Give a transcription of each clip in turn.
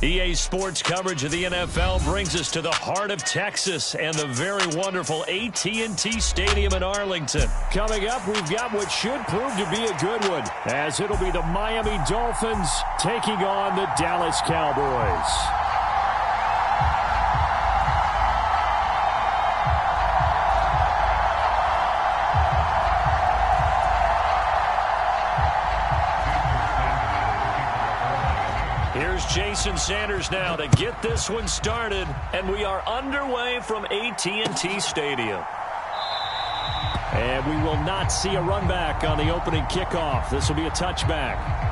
EA Sports coverage of the NFL brings us to the heart of Texas and the very wonderful AT&T Stadium in Arlington. Coming up, we've got what should prove to be a good one, as it'll be the Miami Dolphins taking on the Dallas Cowboys. Here's Jason Sanders now to get this one started, and we are underway from AT&T Stadium. And we will not see a run back on the opening kickoff. This will be a touchback.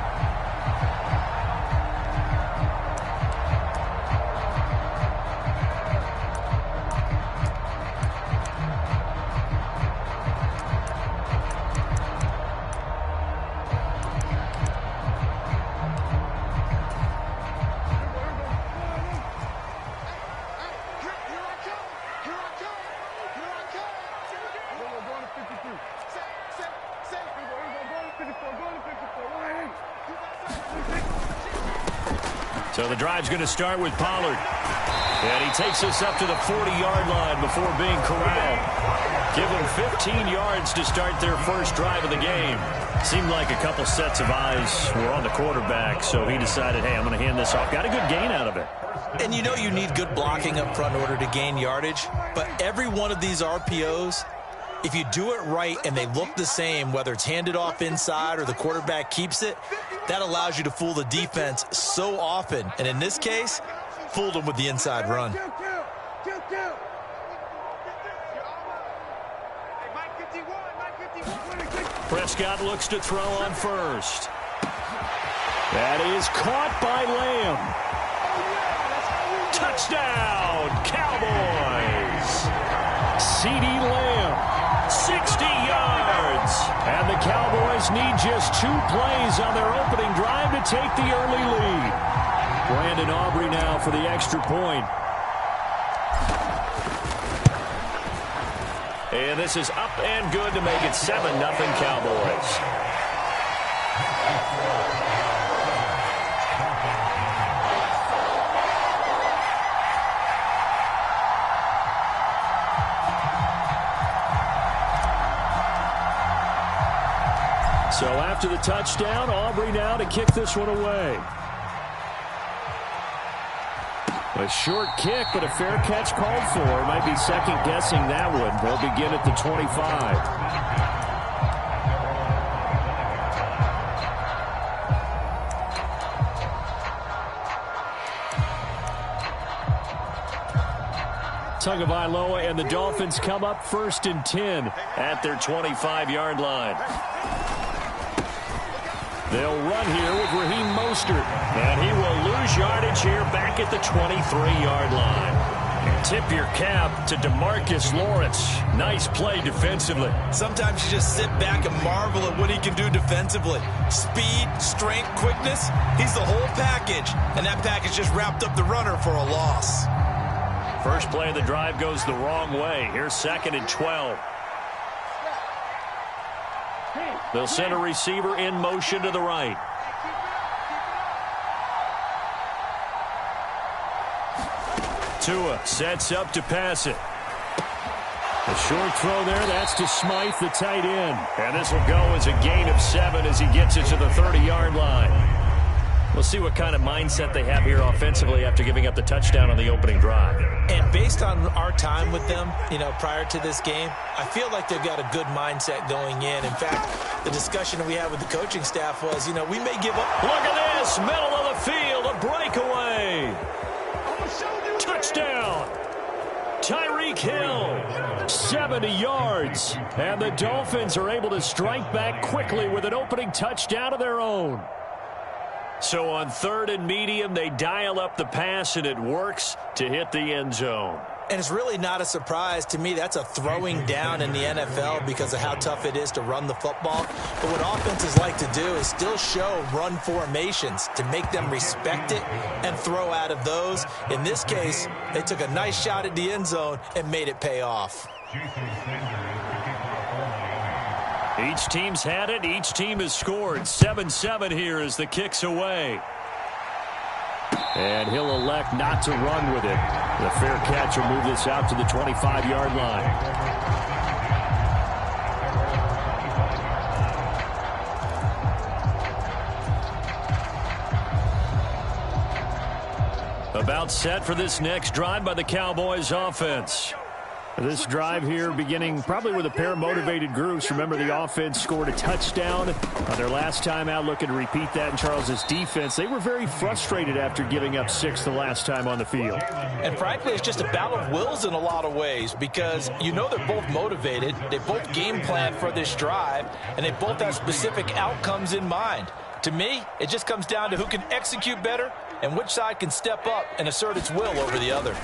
So the drive's going to start with Pollard. And he takes us up to the 40-yard line before being corralled. Give them 15 yards to start their first drive of the game. Seemed like a couple sets of eyes were on the quarterback, so he decided, hey, I'm going to hand this off. Got a good gain out of it. And you know you need good blocking up front in order to gain yardage. But every one of these RPOs, if you do it right and they look the same, whether it's handed off inside or the quarterback keeps it, that allows you to fool the defense so often. And in this case, fooled them with the inside run. Prescott looks to throw on first. That is caught by Lamb. Touchdown, Cowboys. CeeDee Lamb, 60 yards. And the Cowboys need just 2 plays on their opening drive to take the early lead. Brandon Aubrey now for the extra point. And this is up and good to make it 7-0 Cowboys. So after the touchdown, Aubrey now to kick this one away. A short kick, but a fair catch called for. Might be second-guessing that one. They'll begin at the 25. Tagovailoa and the Dolphins come up 1st and 10 at their 25-yard line. They'll run here with Raheem Mostert, and he will lose yardage here back at the 23-yard line. Tip your cap to DeMarcus Lawrence. Nice play defensively. Sometimes you just sit back and marvel at what he can do defensively. Speed, strength, quickness, he's the whole package. And that package just wrapped up the runner for a loss. First play of the drive goes the wrong way. Here's 2nd and 12. They'll send a receiver in motion to the right. Tua sets up to pass it. A short throw there. That's to Smythe, the tight end. And this will go as a gain of 7 as he gets it to the 30-yard line. We'll see what kind of mindset they have here offensively after giving up the touchdown on the opening drive. And based on our time with them, prior to this game, I feel like they've got a good mindset going in. In fact, the discussion that we had with the coaching staff was, we may give up. Look at this, middle of the field, a breakaway. Touchdown. Tyreek Hill, 70 yards. And the Dolphins are able to strike back quickly with an opening touchdown of their own. So on 3rd and medium, they dial up the pass, and it works to hit the end zone. And it's really not a surprise to me. That's a throwing down in the NFL because of how tough it is to run the football. But what offenses like to do is still show run formations to make them respect it and throw out of those. In this case, they took a nice shot at the end zone and made it pay off. Each team's had it. Each team has scored. 7-7 here as the kick's away. And he'll elect not to run with it. The fair catch will move this out to the 25-yard line. About set for this next drive by the Cowboys offense. This drive here beginning probably with a pair of motivated groups. Remember, the offense scored a touchdown on their last time out, looking to repeat that in Charles's defense. They were very frustrated after giving up 6 the last time on the field. And frankly, it's just a battle of wills in a lot of ways because you know they're both motivated. They both game plan for this drive, and they both have specific outcomes in mind. To me, it just comes down to who can execute better and which side can step up and assert its will over the other.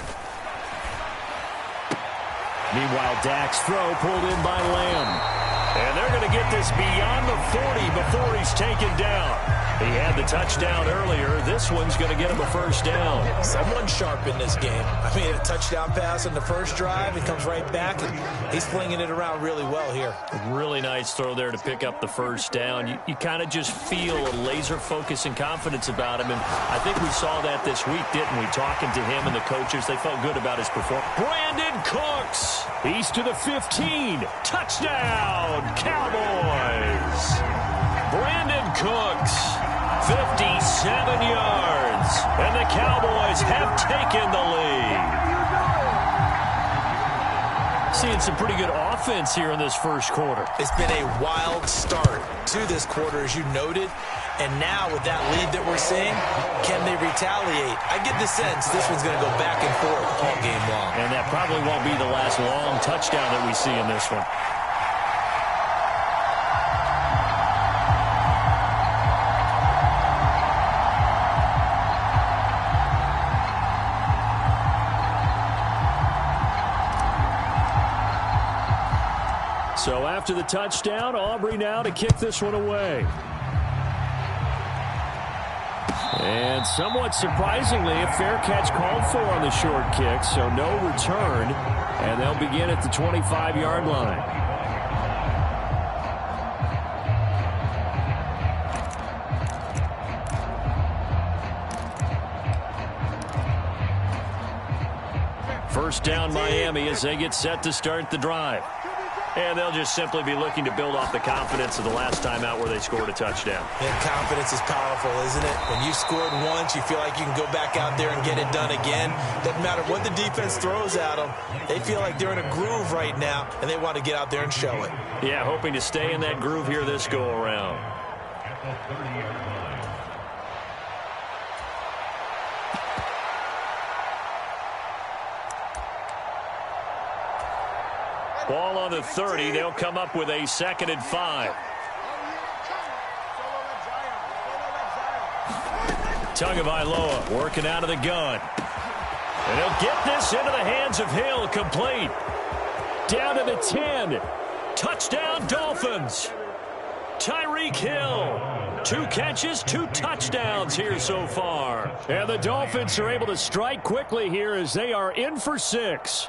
Meanwhile, Dak's throw pulled in by Lamb. And they're going to get this beyond the 40 before he's taken down. He had the touchdown earlier. This one's going to get him a first down. Someone sharp in this game. I mean, a touchdown pass on the first drive. He comes right back, and he's flinging it around really well here. Really nice throw there to pick up the first down. You kind of just feel a laser focus and confidence about him, and I think we saw that this week, didn't we? Talking to him and the coaches, they felt good about his performance. Brandon Cooks, he's to the 15. Touchdown, Cowboys. Brandon Cooks, 57 yards, and the Cowboys have taken the lead. Seeing some pretty good offense here in this first quarter. It's been a wild start to this quarter, as you noted. And now with that lead that we're seeing, can they retaliate? I get the sense this one's going to go back and forth all game long. And that probably won't be the last long touchdown that we see in this one. So after the touchdown, Aubrey now to kick this one away. And somewhat surprisingly, a fair catch called for on the short kick, so no return. And they'll begin at the 25-yard line. First down, Miami, as they get set to start the drive. And they'll just simply be looking to build off the confidence of the last time out where they scored a touchdown. And confidence is powerful, isn't it? When you scored once, you feel like you can go back out there and get it done again. Doesn't matter what the defense throws at them. They feel like they're in a groove right now, and they want to get out there and show it. Yeah, hoping to stay in that groove here this go-around. Ball on the 30. They'll come up with a 2nd and 5. Tagovailoa working out of the gun. And he'll get this into the hands of Hill. Complete. Down to the 10. Touchdown, Dolphins. Tyreek Hill. 2 catches, 2 touchdowns here so far. And the Dolphins are able to strike quickly here as they are in for 6.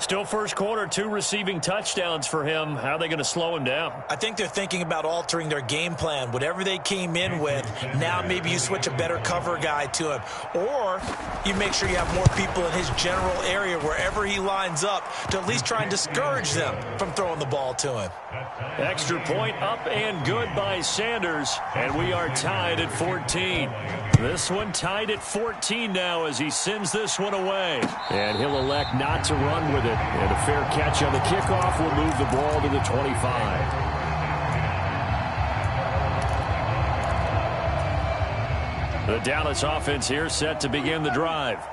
Still first quarter, 2 receiving touchdowns for him. How are they going to slow him down? I think they're thinking about altering their game plan. Whatever they came in with, now maybe you switch a better cover guy to him. Or you make sure you have more people in his general area wherever he lines up to at least try and discourage them from throwing the ball to him. Extra point up and good by Sanders. And we are tied at 14. This one tied at 14 now as he sends this one away. And he'll elect not to run with it. And a fair catch on the kickoff will move the ball to the 25. The Dallas offense here set to begin the drive.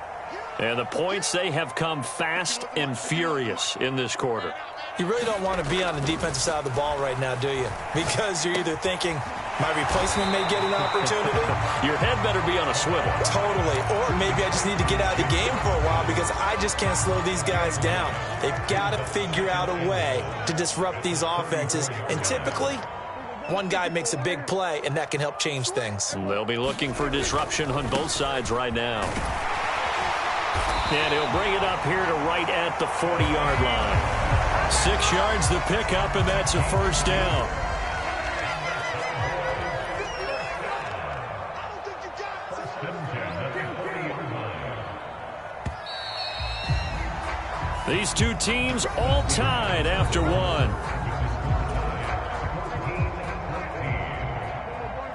And the points, they have come fast and furious in this quarter. You really don't want to be on the defensive side of the ball right now, do you? Because you're either thinking, my replacement may get an opportunity. Your head better be on a swivel. Totally. Or maybe I just need to get out of the game for a while because I just can't slow these guys down. They've got to figure out a way to disrupt these offenses. And typically, one guy makes a big play, and that can help change things. They'll be looking for disruption on both sides right now. And he'll bring it up here to right at the 40-yard line. 6 yards the pickup, and that's a first down. These two teams all tied after one.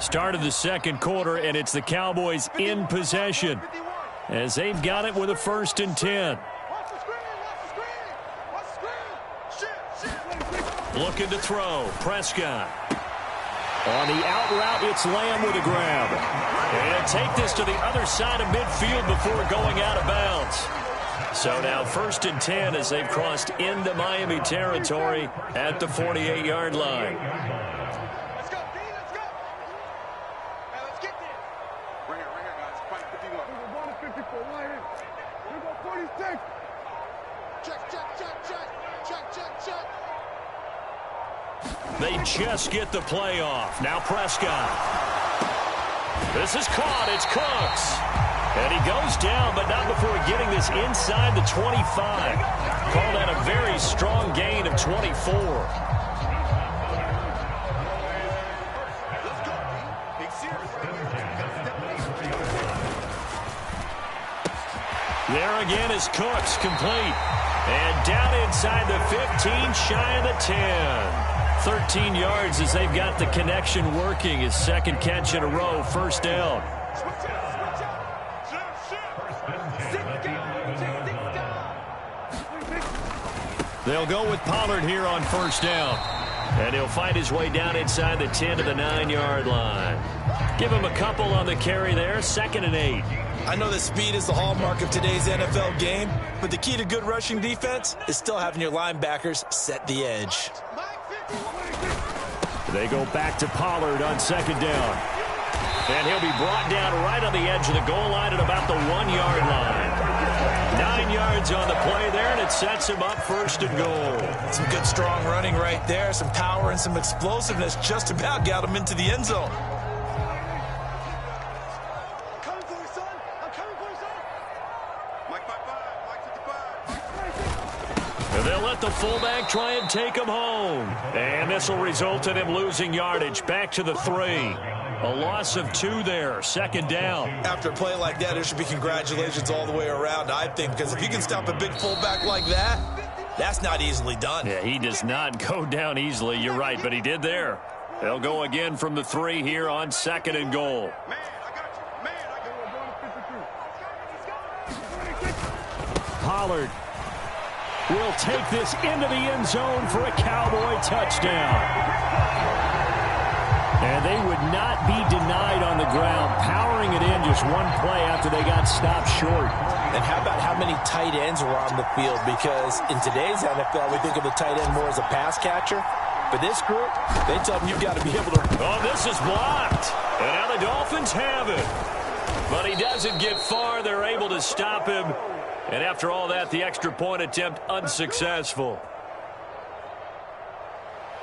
Start of the second quarter, and it's the Cowboys in possession as they've got it with a 1st and 10. Looking to throw. Prescott. On the out route, it's Lamb with a grab. And take this to the other side of midfield before going out of bounds. So now 1st and 10 as they've crossed into Miami territory at the 48-yard line. Let's go, D, let's go. Now let's get there. Bring it, guys. Fight 51. We go 54, right in. We go 46. Check. They just get the play off. Now Prescott. This is caught. It's Cooks. And he goes down, but not before getting this inside the 25. Call that a very strong gain of 24. There again is Cooks, complete. And down inside the 15, shy of the 10. 13 yards as they've got the connection working. His 2nd catch in a row, 1st down. They'll go with Pollard here on 1st down. And he'll find his way down inside the 10 to the 9-yard line. Give him a couple on the carry there, 2nd and 8. I know that speed is the hallmark of today's NFL game, but the key to good rushing defense is still having your linebackers set the edge. They go back to Pollard on 2nd down. And he'll be brought down right on the edge of the goal line at about the 1-yard line. 9 yards on the play there, and it sets him up 1st and goal. Some good, strong running right there. Some power and some explosiveness just about got him into the end zone. They'll let the fullback try and take him home. And this will result in him losing yardage. Back to the 3. A loss of 2 there. 2nd down. After a play like that, there should be congratulations all the way around, I think, because if you can stop a big fullback like that, that's not easily done. Yeah, he does not go down easily. You're right, but he did there. They'll go again from the 3 here on 2nd and goal. Pollard will take this into the end zone for a Cowboy touchdown. And they would not be denied on the ground, powering it in just one play after they got stopped short. And how about how many tight ends were on the field? Because in today's NFL, we think of the tight end more as a pass catcher. For this group, they tell them you've got to be able to... Oh, this is blocked. And now the Dolphins have it. But he doesn't get far. They're able to stop him. And after all that, the extra point attempt unsuccessful.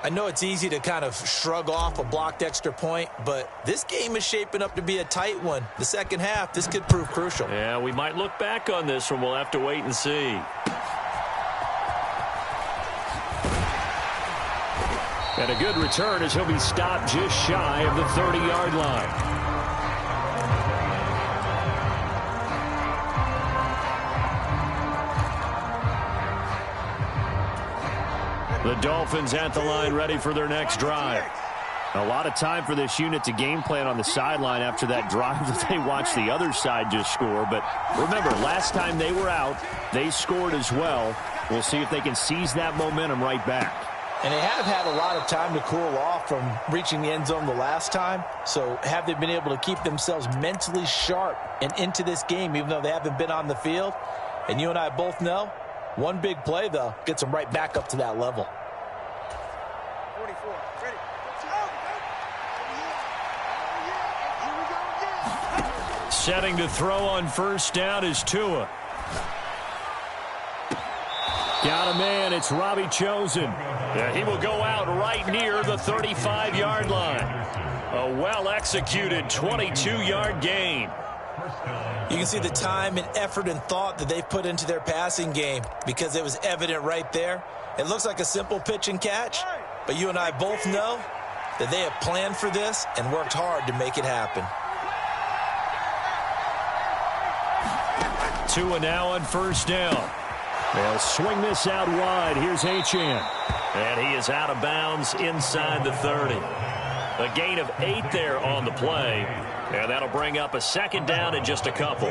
I know it's easy to kind of shrug off a blocked extra point, but this game is shaping up to be a tight one. The second half, this could prove crucial. Yeah, we might look back on this one. We'll have to wait and see. And a good return as he'll be stopped just shy of the 30-yard line. The Dolphins at the line, ready for their next drive. A lot of time for this unit to game plan on the sideline after that drive that they watched the other side just score. But remember, last time they were out, they scored as well. We'll see if they can seize that momentum right back. And they have had a lot of time to cool off from reaching the end zone the last time. So have they been able to keep themselves mentally sharp and into this game, even though they haven't been on the field? And you and I both know, one big play, though, gets them right back up to that level. 44, ready. Setting to throw on 1st down is Tua. Got a man. It's Robbie Chosen. Yeah, he will go out right near the 35-yard line. A well-executed 22-yard gain. You can see the time and effort and thought that they've put into their passing game because it was evident right there. It looks like a simple pitch and catch, but you and I both know that they have planned for this and worked hard to make it happen. Tua now on 1st down. They'll swing this out wide. Here's Achane. And he is out of bounds inside the 30. A gain of 8 there on the play. And that'll bring up a second down in just a couple.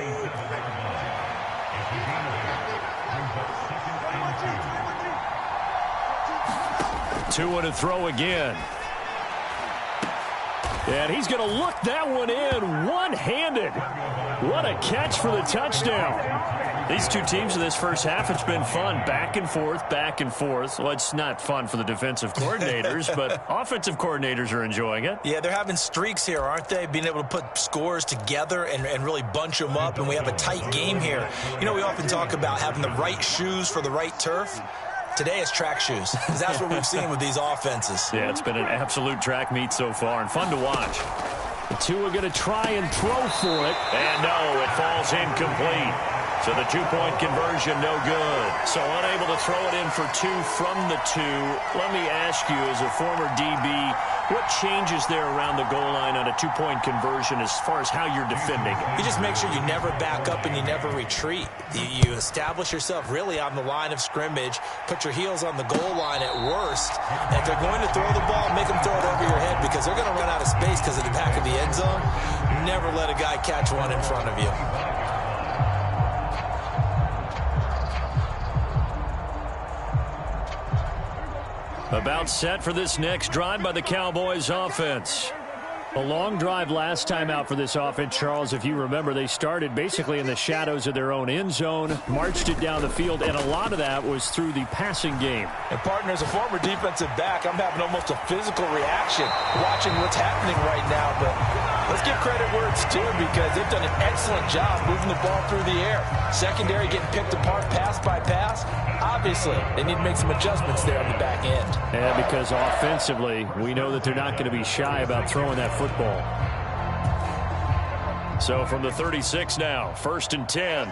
Tua to throw again. And he's going to look that one in one-handed. What a catch for the touchdown. These two teams in this first half, it's been fun. Back and forth, back and forth. Well, it's not fun for the defensive coordinators, but offensive coordinators are enjoying it. Yeah, they're having streaks here, aren't they? Being able to put scores together and really bunch them up, and we have a tight game here. You know, we often talk about having the right shoes for the right turf. Today it's track shoes, because that's what we've seen with these offenses. Yeah, it's been an absolute track meet so far, and fun to watch. Tua going to try and throw for it. And no, it falls incomplete. So the two-point conversion, no good. So unable to throw it in for 2 from the 2. Let me ask you, as a former DB, what changes there around the goal line on a two-point conversion as far as how you're defending it? You just make sure you never back up and you never retreat. You establish yourself really on the line of scrimmage, put your heels on the goal line at worst, and if they're going to throw the ball, make them throw it over your head because they're going to run out of space because of the back of the end zone. Never let a guy catch one in front of you. About set for this next drive by the Cowboys offense. A long drive last time out for this offense, Charles. If you remember, they started basically in the shadows of their own end zone, marched it down the field, and a lot of that was through the passing game. And, partner, as a former defensive back, I'm having almost a physical reaction watching what's happening right now. But let's give credit where it's due because they've done an excellent job moving the ball through the air. Secondary getting picked apart pass by pass. Obviously, they need to make some adjustments there on the back end. And because offensively, we know that they're not going to be shy about throwing that football. So from the 36 now, 1st and 10.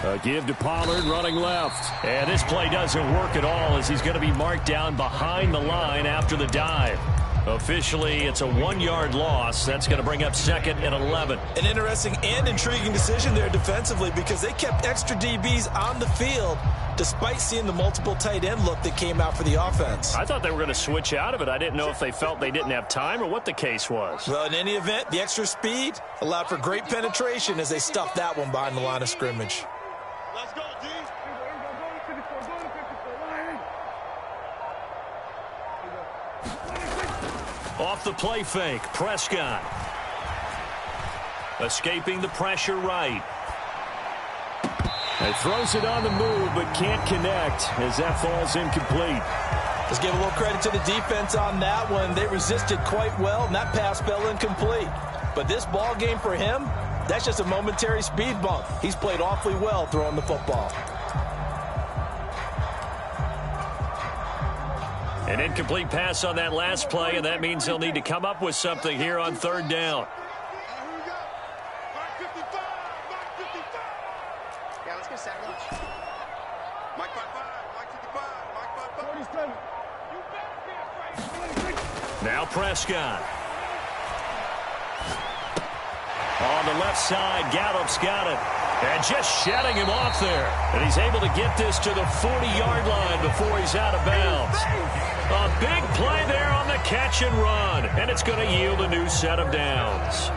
A give to Pollard running left. And this play doesn't work at all as he's going to be marked down behind the line after the dive. Officially, it's a 1-yard loss. That's going to bring up 2nd and 11. An interesting and intriguing decision there defensively because they kept extra DBs on the field despite seeing the multiple tight end look that came out for the offense. I thought they were going to switch out of it. I didn't know if they felt they didn't have time or what the case was. Well, in any event, the extra speed allowed for great penetration as they stuffed that one behind the line of scrimmage. Let's go, D. Off the play fake, Prescott. Escaping the pressure right. He throws it on the move, but can't connect as that falls incomplete. Let's give a little credit to the defense on that one. They resisted quite well, and that pass fell incomplete. But this ball game for him, that's just a momentary speed bump. He's played awfully well throwing the football. An incomplete pass on that last play, and that means they'll need to come up with something here on 3rd down. Yeah, let's go sack lunch. Mike 5-5, Mike 55, Mike 5-5. Now Prescott. On the left side, Gallup's got it. And just shedding him off there. And he's able to get this to the 40-yard line before he's out of bounds. A big play there on the catch and run. And it's going to yield a new set of downs.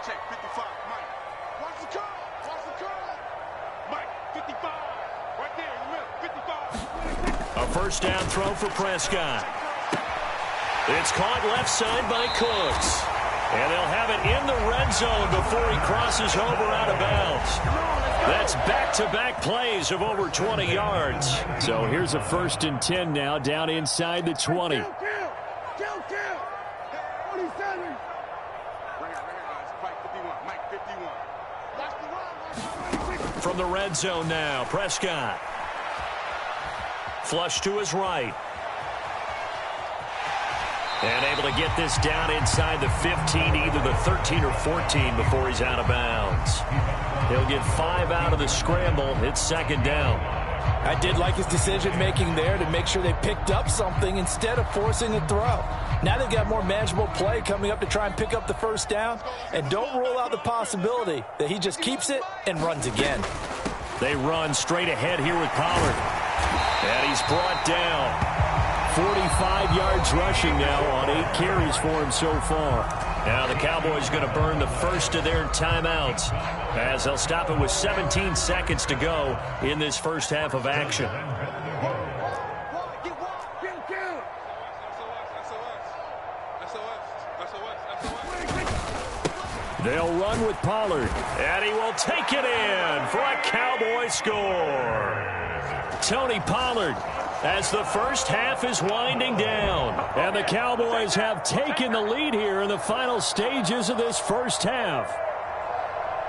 Check 55, Mike. Watch the curl. Watch the curl. Mike, 55. Right there in the middle, 55. A first down throw for Prescott. It's caught left side by Cooks. And they'll have it in the red zone before he crosses over out of bounds. That's back-to-back plays of over 20 yards. So here's a 1st and 10 now down inside the 20. Kill. 47. Right here, guys. Mike 51. Mike 51. Watch the run. From the red zone now, Prescott. Flush to his right. And able to get this down inside the 15, either the 13 or 14 before he's out of bounds. He'll get 5 out of the scramble. It's 2nd down. I did like his decision-making there to make sure they picked up something instead of forcing a throw. Now they've got more manageable play coming up to try and pick up the first down, and don't rule out the possibility that he just keeps it and runs again. They run straight ahead here with Pollard. And he's brought down. 45 yards rushing now on 8 carries for him so far. Now the Cowboys going to burn the first of their timeouts as they'll stop it with 17 seconds to go in this first half of action. They'll run with Pollard, and he will take it in for a Cowboy score. Tony Pollard, as the first half is winding down, and the Cowboys have taken the lead here in the final stages of this first half.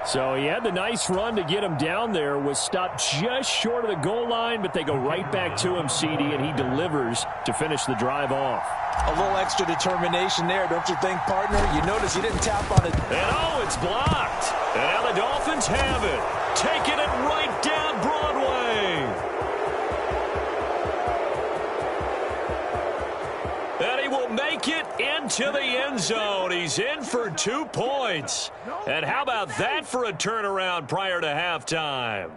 So he had the nice run to get him down there, was stopped just short of the goal line, but they go right back to him, CD, and he delivers to finish the drive off. A little extra determination there, don't you think, partner? You notice he didn't tap on it. And oh, it's blocked. And now the Dolphins have it, taking it right down Broadway. And he will make it into the end zone. He's in for 2 points. And how about that for a turnaround prior to halftime?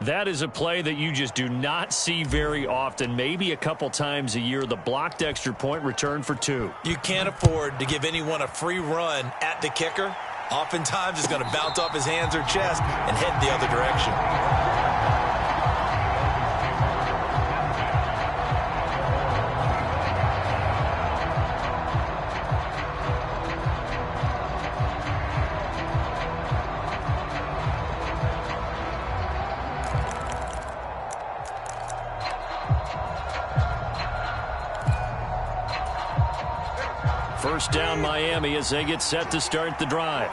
That is a play that you just do not see very often. Maybe a couple times a year, the blocked extra point return for 2. You can't afford to give anyone a free run at the kicker. Oftentimes, it's going to bounce off his hands or chest and head the other direction. First down Miami as they get set to start the drive.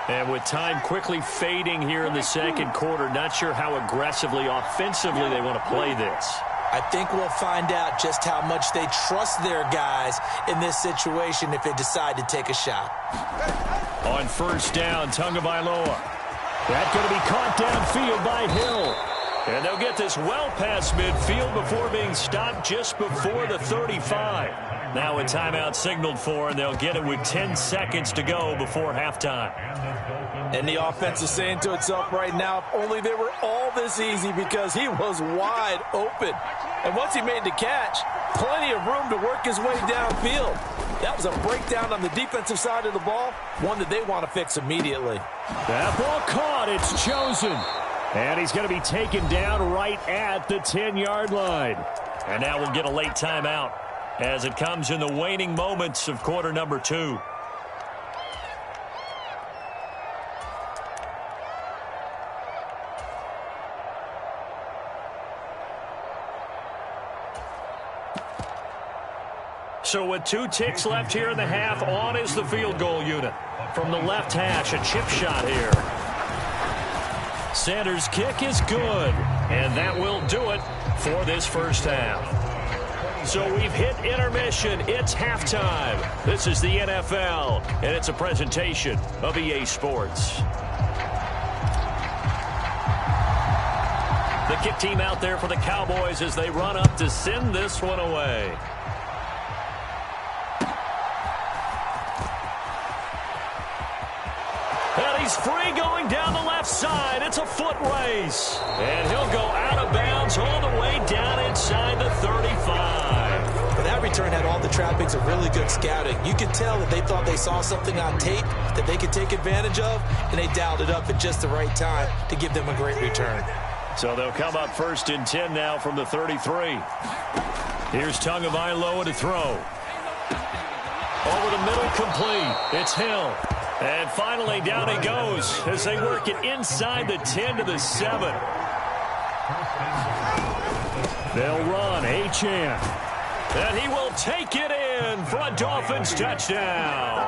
And with time quickly fading here in the second quarter, not sure how aggressively, offensively they want to play this. I think we'll find out just how much they trust their guys in this situation if they decide to take a shot. On first down, Tagovailoa. That's going to be caught downfield by Hill. And they'll get this well past midfield before being stopped just before the 35. Now a timeout signaled for, and they'll get it with 10 seconds to go before halftime. And the offense is saying to itself right now, if only they were all this easy, because he was wide open. And once he made the catch, plenty of room to work his way downfield. That was a breakdown on the defensive side of the ball, one that they want to fix immediately. That ball caught. It's chosen. And he's going to be taken down right at the 10-yard line. And now we'll get a late timeout as it comes in the waning moments of quarter number 2. So with 2 ticks left here in the half, on is the field goal unit. From the left hash, a chip shot here. Sanders' kick is good, and that will do it for this first half. So we've hit intermission. It's halftime. This is the NFL, and it's a presentation of EA Sports. The kick team out there for the Cowboys as they run up to send this one away. And he's free going down the left side. It's a foot race. And he'll go out of bounds all the way down inside the 35. But that return had all the trappings of really good scouting. You could tell that they thought they saw something on tape that they could take advantage of, and they dialed it up at just the right time to give them a great return. So they'll come up first and 10 now from the 33. Here's Tagovailoa to throw. Over the middle, complete. It's Hill. And finally, down he goes as they work it inside the 10 to the 7. They'll run. Achane. And he will take it in for a Dolphins touchdown.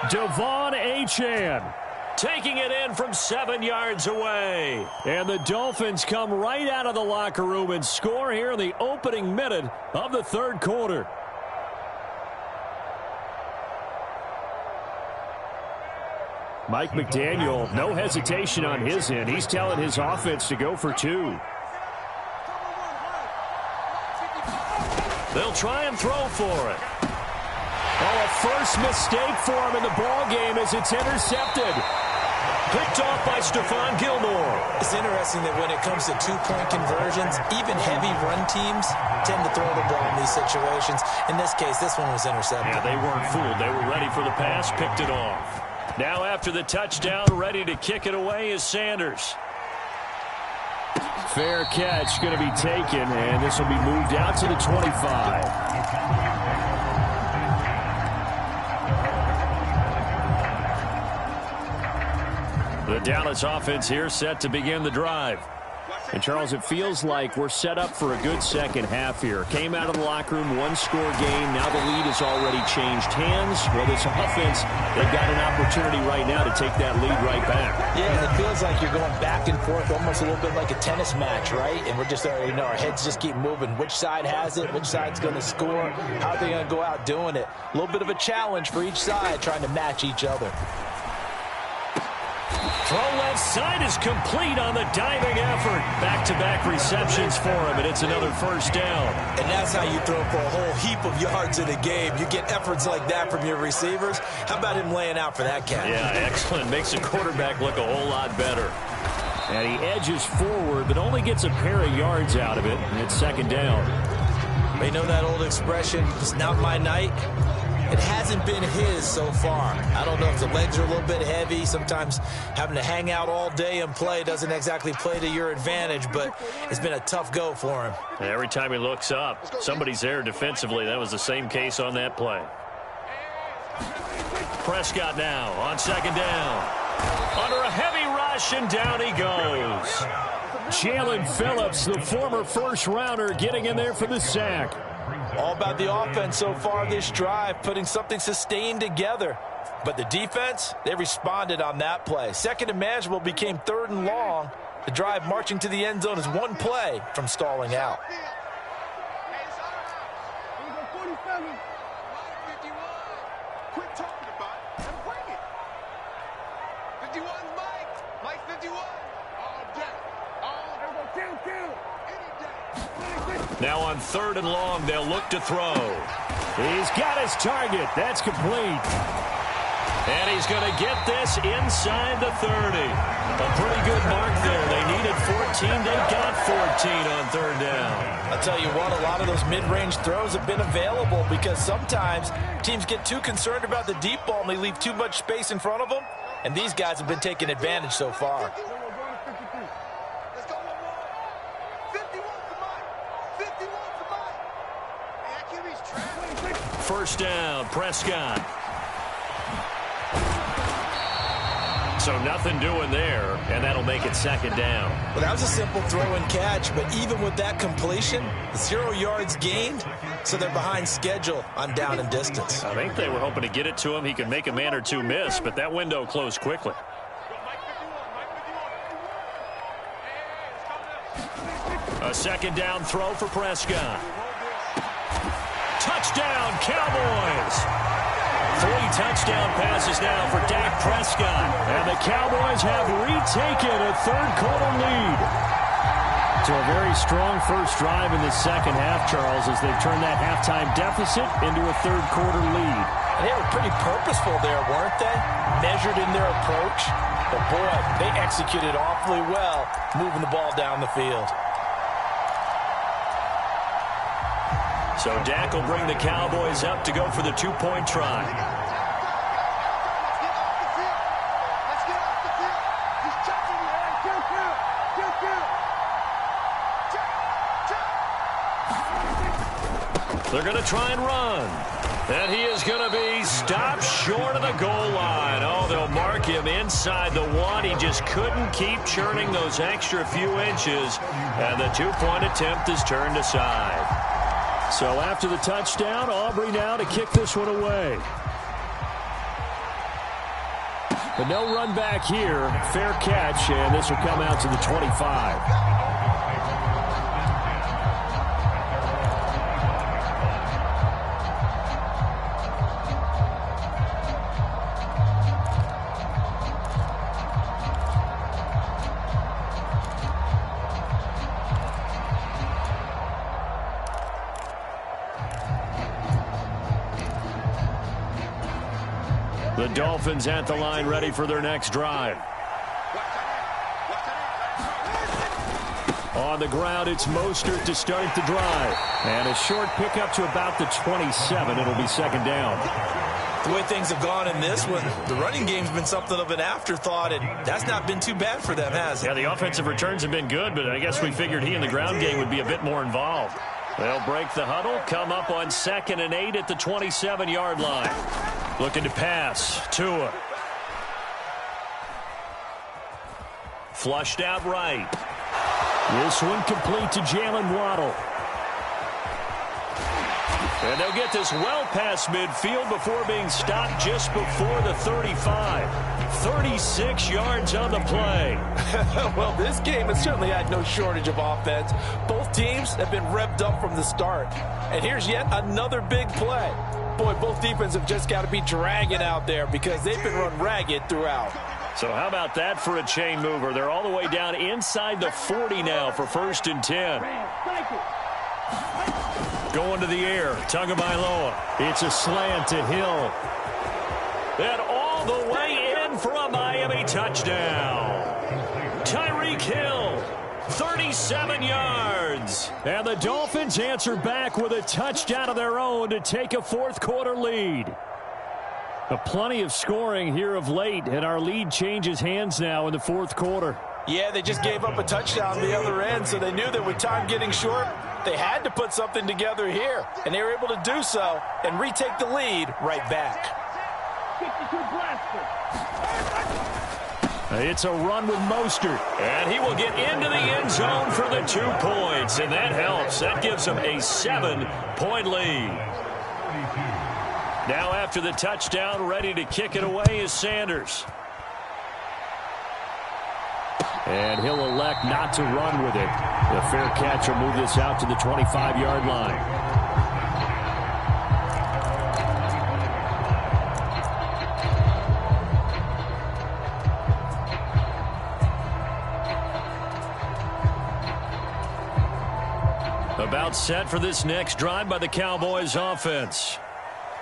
Devon Achane taking it in from 7 yards away. And the Dolphins come right out of the locker room and score here in the opening minute of the third quarter. Mike McDaniel, no hesitation on his end. He's telling his offense to go for 2. They'll try and throw for it. Oh, a first mistake for him in the ball game as it's intercepted. Picked off by Stephon Gilmore. It's interesting that when it comes to two-point conversions, even heavy run teams tend to throw the ball in these situations. In this case, this one was intercepted. Yeah, they weren't fooled. They were ready for the pass, picked it off. Now after the touchdown, ready to kick it away is Sanders. Fair catch going to be taken, and this will be moved out to the 25. The Dallas offense here set to begin the drive. And, Charles, it feels like we're set up for a good second half here. Came out of the locker room, one-score game. Now the lead has already changed hands. Well, this offense, they've got an opportunity right now to take that lead right back. Yeah, and it feels like you're going back and forth almost a little bit like a tennis match, right? And we're just already know our heads just keep moving. Which side has it? Which side's going to score? How are they going to go out doing it? A little bit of a challenge for each side trying to match each other. Throw left side is complete on the diving effort. Back-to-back receptions for him, and it's another first down. And that's how you throw for a whole heap of yards in a game. You get efforts like that from your receivers. How about him laying out for that catch? Yeah, excellent. Makes the quarterback look a whole lot better. And he edges forward, but only gets a pair of yards out of it, and it's second down. They know that old expression, it's not my night. It hasn't been his so far. I don't know if the legs are a little bit heavy. Sometimes having to hang out all day and play doesn't exactly play to your advantage, but it's been a tough go for him. Every time he looks up, somebody's there defensively. That was the same case on that play. Prescott now on second down. Under a heavy rush, and down he goes. Jalen Phillips, the former first-rounder, getting in there for the sack. All about the offense so far this drive, putting something sustained together. But the defense, they responded on that play. Second and manageable became third and long. The drive marching to the end zone is one play from stalling out. Quit talking about it and bring it. 51's Mike. Mike 51. All day. All day. Any day. Now on third and long, they'll look to throw. He's got his target. That's complete. And he's going to get this inside the 30. A pretty good mark there. They needed 14. They got 14 on third down. I'll tell you what, a lot of those mid-range throws have been available because sometimes teams get too concerned about the deep ball and they leave too much space in front of them. And these guys have been taking advantage so far. First down, Prescott. So nothing doing there, and that'll make it second down. Well, that was a simple throw and catch, but even with that completion, 0 yards gained, so they're behind schedule on down and distance. I think they were hoping to get it to him. He could make a man or two miss, but that window closed quickly. A second down throw for Prescott. Touchdown, Cowboys! 3 touchdown passes now for Dak Prescott. And the Cowboys have retaken a third-quarter lead. So a very strong first drive in the second half, Charles, as they've turned that halftime deficit into a third-quarter lead. And they were pretty purposeful there, weren't they? Measured in their approach. But, boy, they executed awfully well, moving the ball down the field. So Dak will bring the Cowboys up to go for the 2-point try. They're going to try and run. And he is going to be stopped short of the goal line. Oh, they'll mark him inside the 1. He just couldn't keep churning those extra few inches. And the 2-point attempt is turned aside. So after the touchdown, Aubrey now to kick this one away. But no run back here. Fair catch, and this will come out to the 25. The Dolphins at the line ready for their next drive. On the ground, it's Mostert to start the drive. And a short pickup to about the 27. It'll be second down. The way things have gone in this one, the running game's been something of an afterthought, and that's not been too bad for them, has it? Yeah, the offensive returns have been good, but I guess we figured he in the ground game would be a bit more involved. They'll break the huddle, come up on 2nd and 8 at the 27-yard line. Looking to pass. Tua. Flushed out right. This one complete to Jalen Waddle. And they'll get this well past midfield before being stopped just before the 35. 36 yards on the play. Well, this game has certainly had no shortage of offense. Both teams have been revved up from the start. And here's yet another big play. Boy, both defenses have just got to be dragging out there because they've been run ragged throughout. So how about that for a chain mover? They're all the way down inside the 40 now for 1st and 10. Going to the air. Tagovailoa. It's a slant to Hill. And all the way in for a Miami touchdown. Tyreek Hill. 37 yards. And the Dolphins answer back with a touchdown of their own to take a 4th-quarter lead. Plenty of scoring here of late, and our lead changes hands now in the 4th quarter. Yeah, they just gave up a touchdown the other end, so they knew that with time getting short, they had to put something together here, and they were able to do so and retake the lead right back. It's a run with Mostert, and he will get into the end zone for the 2 points, and that helps. That gives them a 7-point lead. Now after the touchdown, ready to kick it away is Sanders. And he'll elect not to run with it. The fair catch will move this out to the 25-yard line. About set for this next drive by the Cowboys offense.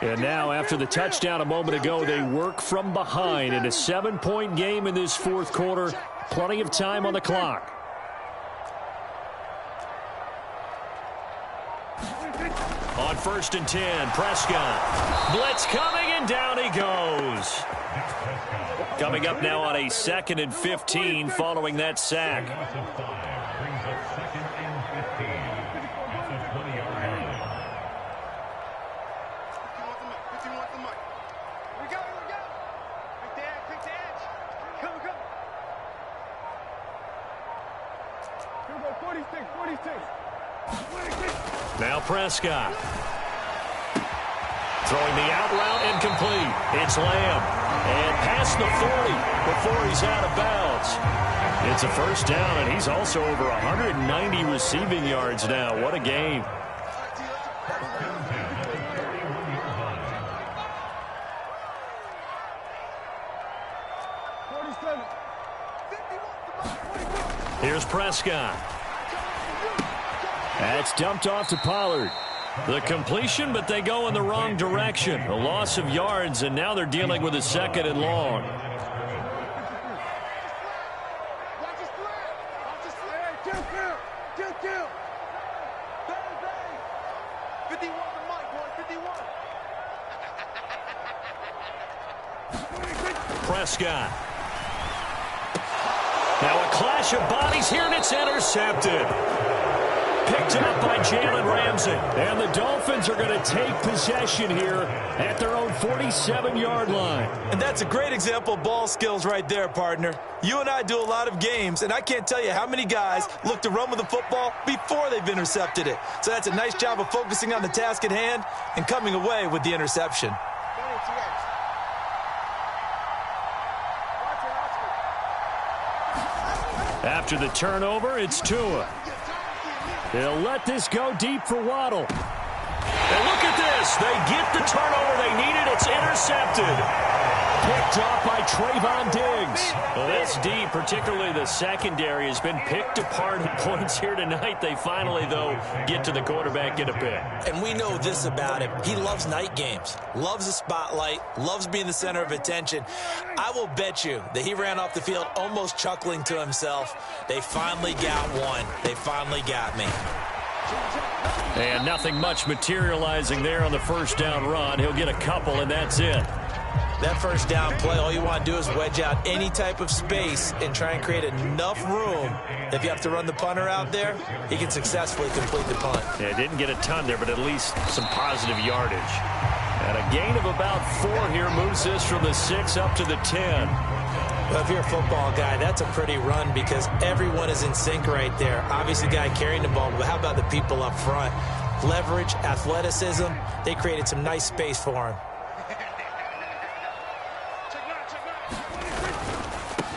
And now, after the touchdown a moment ago, they work from behind in a 7-point game in this 4th quarter. Plenty of time on the clock. On 1st and 10, Prescott. Blitz coming, and down he goes. Coming up now on a 2nd and 15 following that sack. Now Prescott. Throwing the out route incomplete. It's Lamb. And past the 40 before he's out of bounds. It's a 1st down, and he's also over 190 receiving yards now. What a game. Here's Prescott. That's dumped off to Pollard. The completion, but they go in the wrong direction. A loss of yards, and now they're dealing with a 2nd and long. Prescott. Now a clash of bodies here, and it's intercepted. Picked up by Jalen Ramsey. And the Dolphins are going to take possession here at their own 47-yard line. And that's a great example of ball skills right there, partner. You and I do a lot of games, and I can't tell you how many guys look to run with the football before they've intercepted it. So that's a nice job of focusing on the task at hand and coming away with the interception. After the turnover, it's Tua. They'll let this go deep for Waddle. And look at this. They get the turnover they needed. It's intercepted. picked off by Trayvon Diggs. Well, this D, particularly the secondary, has been picked apart at points here tonight. They finally, though, get to the quarterback, get a pick. And we know this about him. He loves night games, loves the spotlight, loves being the center of attention. I will bet you that he ran off the field almost chuckling to himself. They finally got one. They finally got me. And nothing much materializing there on the first down run. He'll get a couple, and that's it. That first down play, all you want to do is wedge out any type of space and try and create enough room. If you have to run the punter out there, he can successfully complete the punt. Yeah, didn't get a ton there, but at least some positive yardage. And a gain of about 4 here moves this from the 6 up to the 10. Well, if you're a football guy, that's a pretty run because everyone is in sync right there. Obviously, the guy carrying the ball, but how about the people up front? Leverage, athleticism, they created some nice space for him.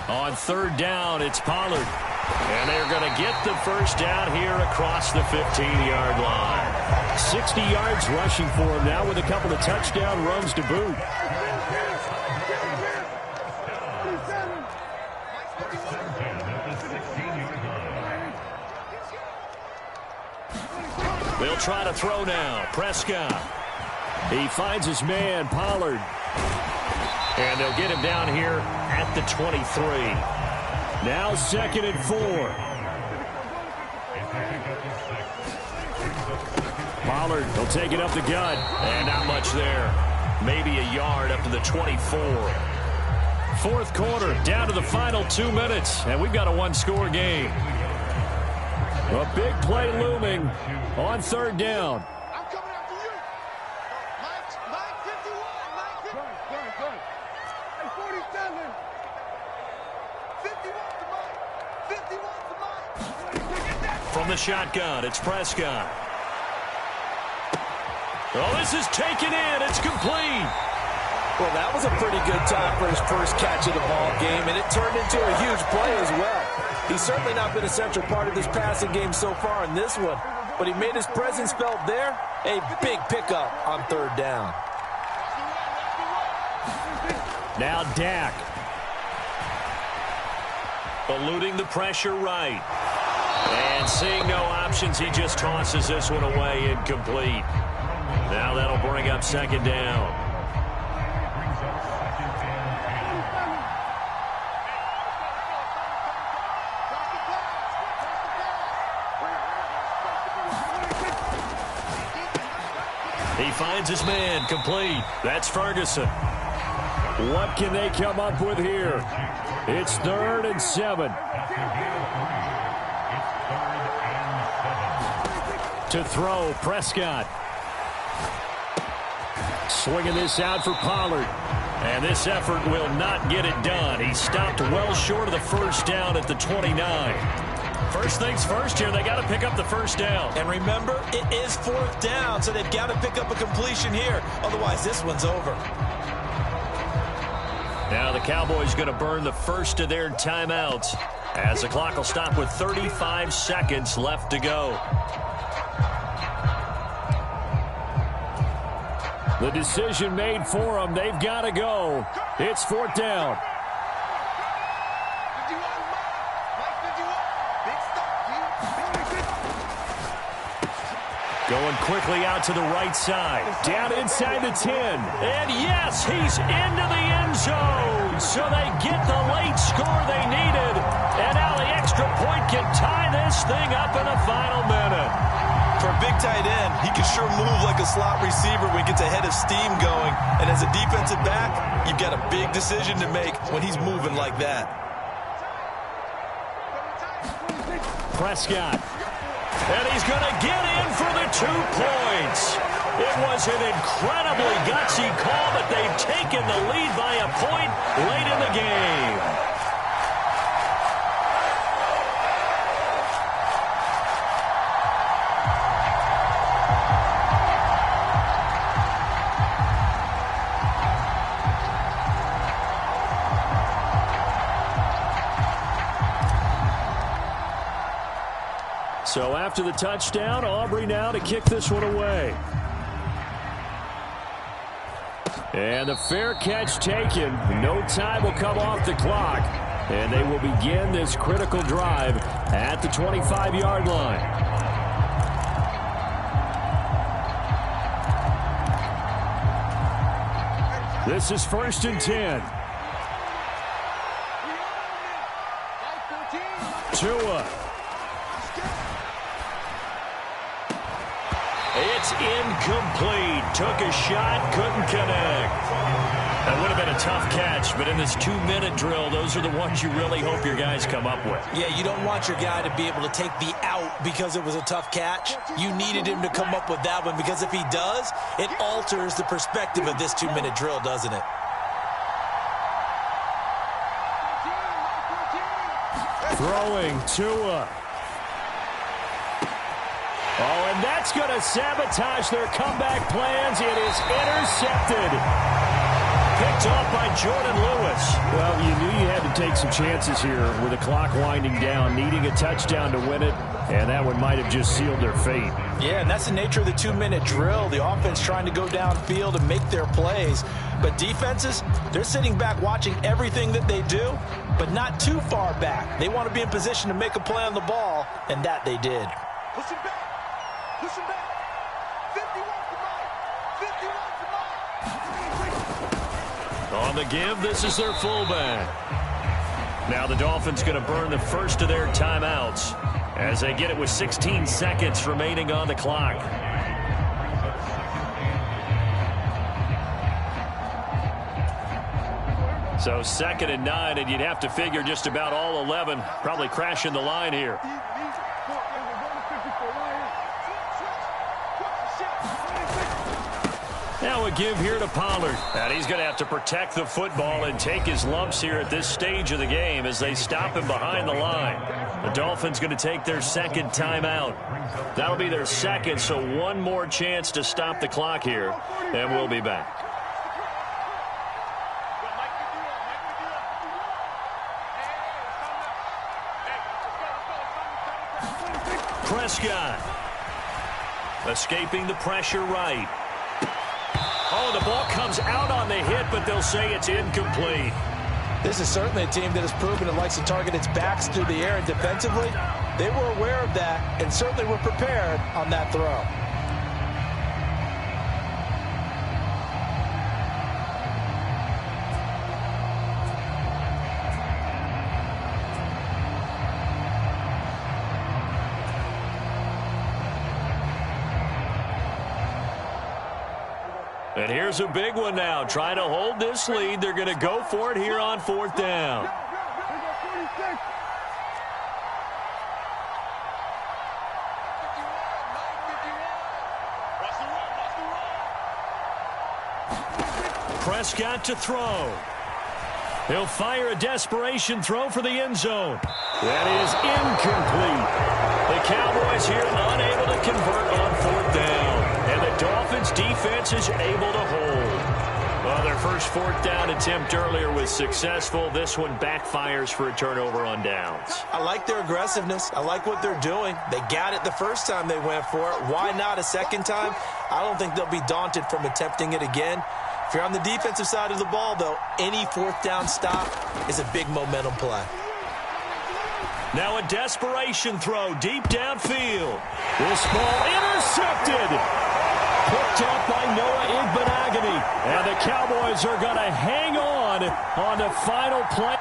On third down, it's Pollard. And they're going to get the first down here across the 15-yard line. 60 yards rushing for him now with a couple of touchdown runs to boot. They'll try to throw now. Prescott. He finds his man, Pollard. And they'll get him down here at the 23. Now 2nd and 4. Pollard will take it up the gut. And not much there. Maybe a yard up to the 24. Fourth quarter, down to the final 2 minutes. And we've got a one-score game. A big play looming on third down. I'm coming after you. Mike 51. Good. Hey, 47. 51 to Mike. 51 to Mike. From the shotgun, it's Prescott. Oh, this is taken in. It's complete. Well, that was a pretty good time for his first catch of the ball game, and it turned into a huge play as well. He's certainly not been a central part of this passing game so far in this one, but he made his presence felt there. A big pickup on third down. Now Dak. Eluding the pressure right. And seeing no options, he just tosses this one away incomplete. Now that'll bring up second down. He finds his man, complete. That's Ferguson. What can they come up with here? It's 3rd and 7. To throw, Prescott. Swinging this out for Pollard. And this effort will not get it done. He stopped well short of the first down at the 29. First things first here, they got to pick up the first down. And remember, it is 4th down, so they've got to pick up a completion here. Otherwise, this one's over. Now the Cowboys going to burn the first of their timeouts as the clock will stop with 35 seconds left to go. The decision made for them. They've got to go. It's 4th down. Going quickly out to the right side. Down inside the 10. And yes, he's into the end zone. So they get the late score they needed. And now the extra point can tie this thing up in the final minute. For a big tight end, he can sure move like a slot receiver when he gets a head of steam going. And as a defensive back, you've got a big decision to make when he's moving like that. Prescott. And he's going to get in for the 2 points. It was an incredibly gutsy call, but they've taken the lead by a point late in the game. So after the touchdown, Aubrey now to kick this one away. And the fair catch taken. No time will come off the clock. And they will begin this critical drive at the 25-yard line. This is 1st and 10. Tua. It's incomplete. Took a shot, couldn't connect. That would have been a tough catch, but in this 2-minute drill, those are the ones you really hope your guys come up with. Yeah, you don't want your guy to be able to take the out because it was a tough catch. You needed him to come up with that one, because if he does, it alters the perspective of this 2-minute drill, doesn't it? Throwing Tua. Oh, and that's going to sabotage their comeback plans. It is intercepted. Picked off by Jordan Lewis. Well, you knew you had to take some chances here with the clock winding down, needing a touchdown to win it, and that one might have just sealed their fate. Yeah, and that's the nature of the 2-minute drill. The offense trying to go downfield and make their plays. But defenses, they're sitting back watching everything that they do, but not too far back. They want to be in position to make a play on the ball, and that they did. Push him back. Push him back. 51 to 9. On the give, this is their fullback. Now the Dolphins going to burn the first of their timeouts as they get it with 16 seconds remaining on the clock. So 2nd and 9, and you'd have to figure just about all 11 probably crashing the line here. Now a give here to Pollard. And he's going to have to protect the football and take his lumps here at this stage of the game as they stop him behind the line. The Dolphins going to take their 2nd timeout. That'll be their 2nd, so one more chance to stop the clock here, and we'll be back. Prescott escaping the pressure right. Oh, the ball comes out on the hit, but they'll say it's incomplete. This is certainly a team that has proven it likes to target its backs through the air, and defensively, they were aware of that and certainly were prepared on that throw. And here's a big one now. Trying to hold this lead. They're going to go for it here on 4th down. Prescott to throw. He'll fire a desperation throw for the end zone. That is incomplete. The Cowboys here unable to convert on 4th down. And the Dolphins defense is able to hold. Well, their first 4th down attempt earlier was successful. This one backfires for a turnover on downs. I like their aggressiveness. I like what they're doing. They got it the first time they went for it. Why not a second time? I don't think they'll be daunted from attempting it again. If you're on the defensive side of the ball, though, any 4th down stop is a big momentum play. Now a desperation throw deep downfield. This ball intercepted. Picked up by Noah Igbenogany. And the Cowboys are going to hang on the final play.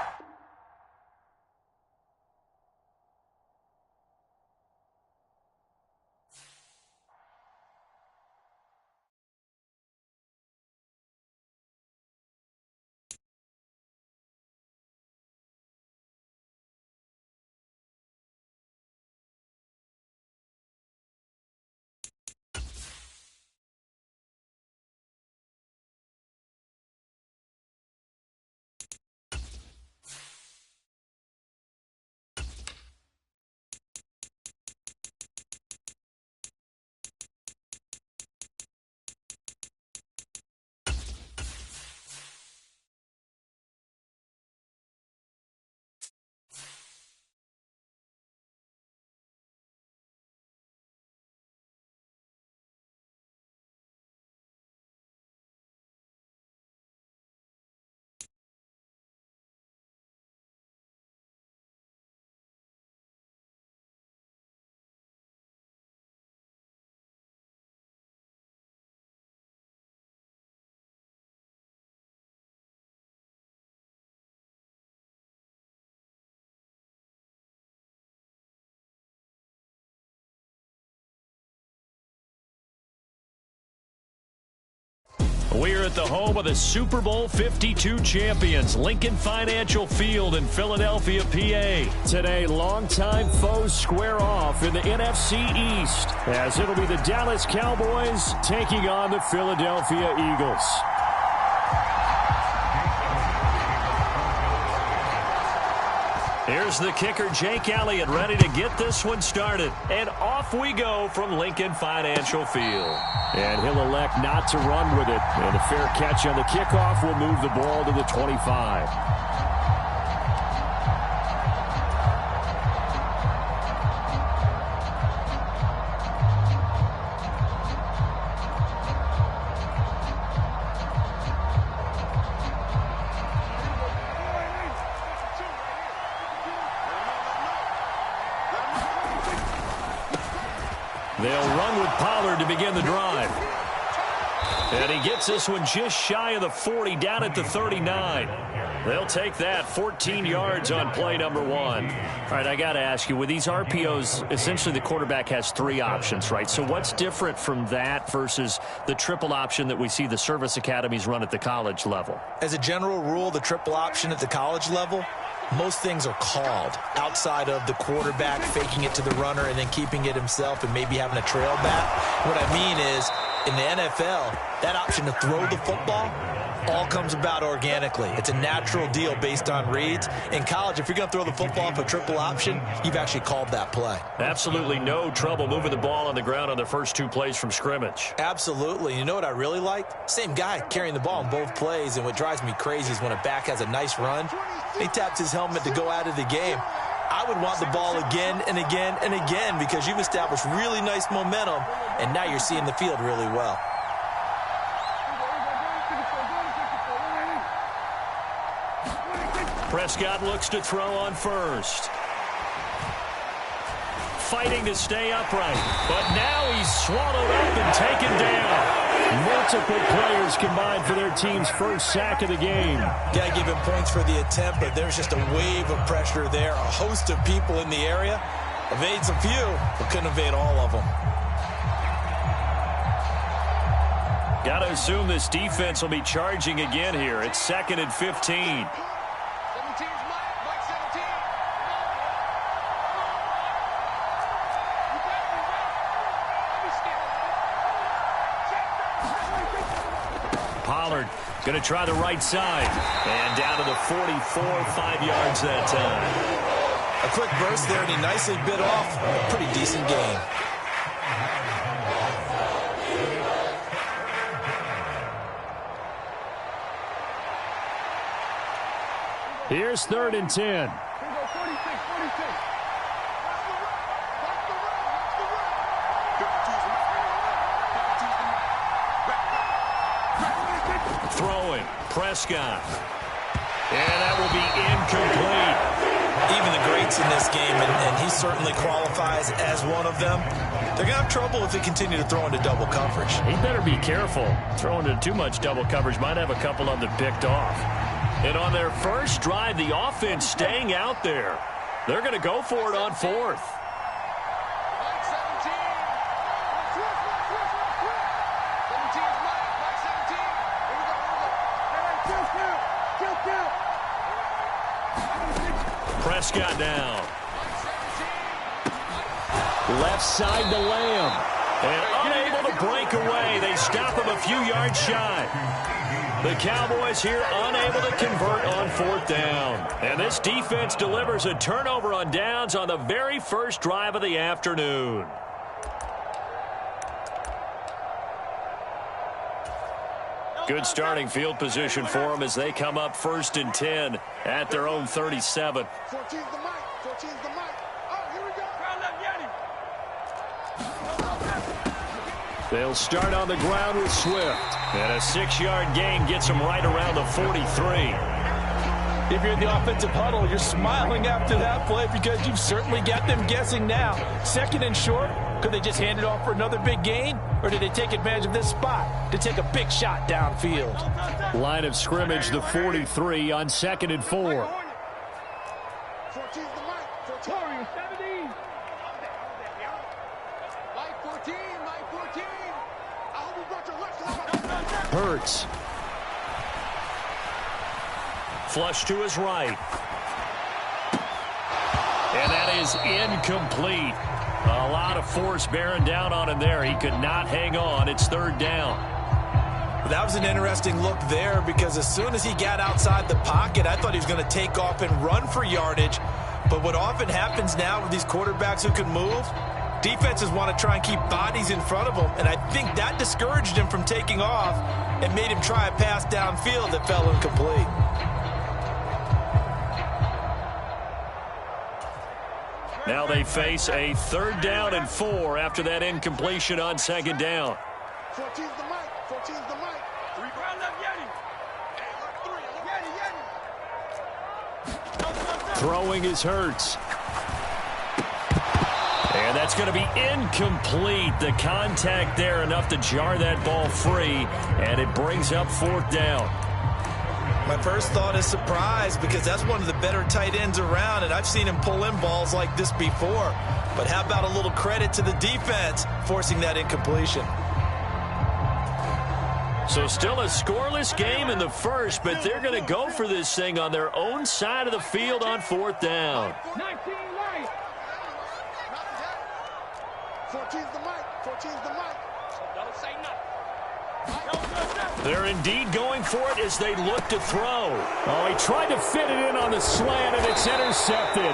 We're at the home of the Super Bowl 52 champions, Lincoln Financial Field in Philadelphia, PA. Today, longtime foes square off in the NFC East, as it'll be the Dallas Cowboys taking on the Philadelphia Eagles. Here's the kicker, Jake Elliott, ready to get this one started. And off we go from Lincoln Financial Field. And he'll elect not to run with it. And a fair catch on the kickoff will move the ball to the 25. They'll run with Pollard to begin the drive. And he gets this one just shy of the 40, down at the 39. They'll take that 14 yards on play number 1. All right, I got to ask you, with these RPOs, essentially the quarterback has 3 options, right? So what's different from that versus the triple option that we see the service academies run at the college level? As a general rule, the triple option at the college level, most things are called outside of the quarterback faking it to the runner and then keeping it himself and maybe having a trail back. What I mean is, in the NFL, that option to throw the football all comes about organically. It's a natural deal based on reads. In college, if you're going to throw the football off a triple option, you've actually called that play. Absolutely no trouble moving the ball on the ground on the first 2 plays from scrimmage. Absolutely. You know what I really like? Same guy carrying the ball in both plays, and what drives me crazy is when a back has a nice run, he taps his helmet to go out of the game. I would want the ball again and again and again because you've established really nice momentum, and now you're seeing the field really well. Prescott looks to throw on first. Fighting to stay upright, but now he's swallowed up and taken down. Multiple players combined for their team's first sack of the game. Got to give him points for the attempt, but there's just a wave of pressure there. A host of people in the area. Evades a few, but couldn't evade all of them. Got to assume this defense will be charging again here. It's 2nd and 15. Pollard going to try the right side. And down to the 44, 5 yards that time. A quick burst there, and he nicely bit off a pretty decent gain. Here's 3rd and 10. Throwing, Prescott. And that will be incomplete. Even the greats in this game, and he certainly qualifies as one of them, they're going to have trouble if they continue to throw into double coverage. He better be careful. Throwing into too much double coverage might have a couple of them picked off. And on their first drive, the offense staying out there. They're going to go for it on 4th. Prescott down. Left side to Lamb. And unable to break away. They stop him a few yards shy. The Cowboys here unable to convert on 4th down. And this defense delivers a turnover on downs on the very first drive of the afternoon. Good starting field position for them as they come up 1st and 10 at their own 37. 14's the mic. 14's the mic. Oh, here we go. They'll start on the ground with Swift. And a 6-yard gain gets them right around the 43. If you're in the offensive huddle, you're smiling after that play because you've certainly got them guessing now. 2nd and short, could they just hand it off for another big gain? Or did they take advantage of this spot to take a big shot downfield? Line of scrimmage, the 43 on 2nd and 4. 14's the mic. 14. 17. Mike 14. Mike 14. I hope you brought your left side. Hurts. Flush to his right. And that is incomplete. A lot of force bearing down on him there. He could not hang on. It's third down. That was an interesting look there because as soon as he got outside the pocket, I thought he was going to take off and run for yardage. But what often happens now with these quarterbacks who can move, defenses want to try and keep bodies in front of them, and I think that discouraged him from taking off and made him try a pass downfield that fell incomplete. Now they face a 3rd down and 4 after that incompletion on 2nd down. 14's the mic. 14's the mic. 3 ground left, Yeti. Yeti. Throwing is Hurts. And that's going to be incomplete. The contact there enough to jar that ball free, and it brings up 4th down. My first thought is surprise because that's one of the better tight ends around, and I've seen him pull in balls like this before. But how about a little credit to the defense forcing that incompletion? So still a scoreless game in the first, but they're going to go for this thing on their own side of the field on 4th down. 19 right. 14's the mic. 14's the mic. Don't say nothing. They're indeed going for it as they look to throw. Oh, he tried to fit it in on the slant, and it's intercepted.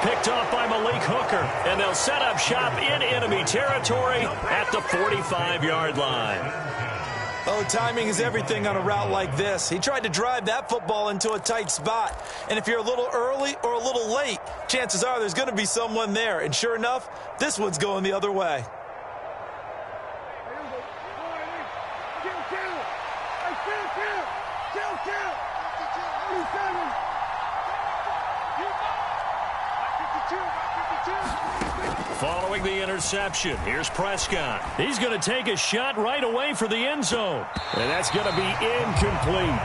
Picked off by Malik Hooker, and they'll set up shop in enemy territory at the 45-yard line. Oh, timing is everything on a route like this. He tried to drive that football into a tight spot. And if you're a little early or a little late, chances are there's going to be someone there. And sure enough, this one's going the other way. Following the interception, here's Prescott. He's going to take a shot right away for the end zone. And that's going to be incomplete.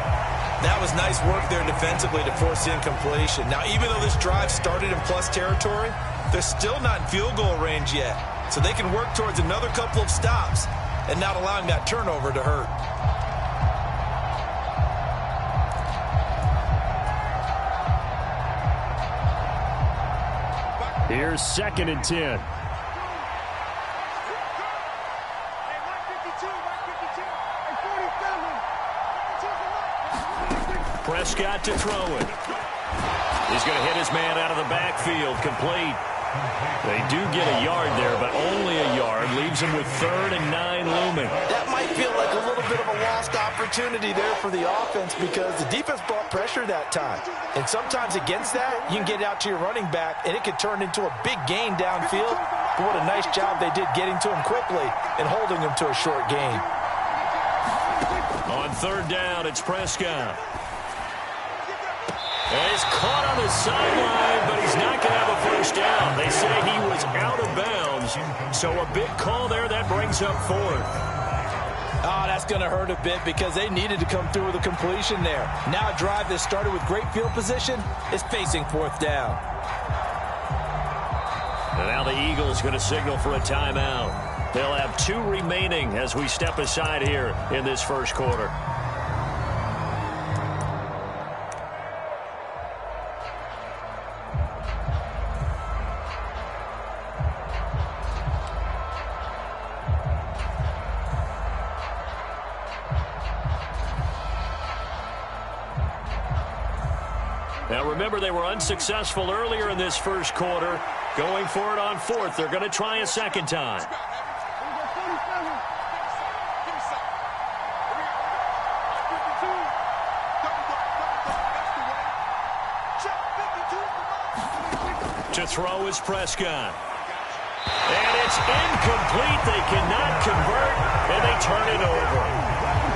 That was nice work there defensively to force the incompletion. Now, even though this drive started in plus territory, they're still not in field goal range yet. So they can work towards another couple of stops and not allowing that turnover to hurt. Here's 2nd and 10. Prescott to throw it. He's going to hit his man out of the backfield, complete. They do get a yard there, but only a yard. Leaves him with 3rd and 9 looming. That might feel like a little bit of a lost opportunity there for the offense because the defense brought pressure that time. And sometimes against that, you can get out to your running back, and it could turn into a big gain downfield. But what a nice job they did getting to him quickly and holding him to a short gain. On 3rd down, it's Prescott. And he's caught on the sideline, but he's not going to have a first down. They say he was out of bounds. So a big call there that brings up 4th. Oh, that's going to hurt a bit because they needed to come through with a completion there. Now a drive that started with great field position is facing 4th down. And now the Eagles going to signal for a timeout. They'll have 2 remaining as we step aside here in this first quarter. Now remember, they were unsuccessful earlier in this first quarter. Going for it on 4th. They're going to try a second time. To throw is Prescott. And it's incomplete. They cannot convert, and they turn it over.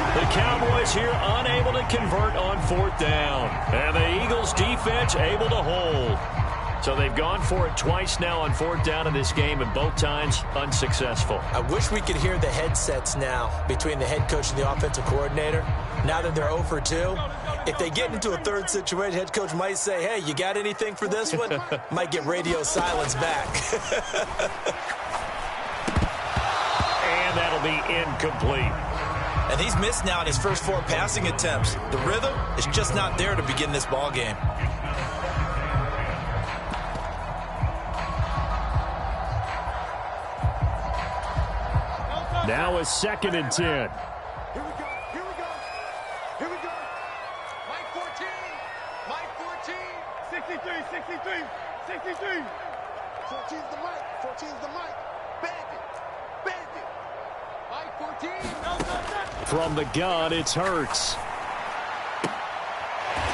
The Cowboys here unable to convert on 4th down. And the Eagles defense able to hold. So they've gone for it twice now on 4th down in this game, and both times unsuccessful. I wish we could hear the headsets now between the head coach and the offensive coordinator. Now that they're 0 for 2, if they get into a third situation, head coach might say, hey, you got anything for this one? Might get radio silence back. And that'll be incomplete. And he's missed now in his first 4 passing attempts. The rhythm is just not there to begin this ball game. Now a 2nd and 10. Here we go. Here we go. Here we go. Mike 14. Mike 14. 63. 63. 63. 14's the mic. 14's the mic. Bandit. Bandit. Mike 14. From the gun, it's Hurts.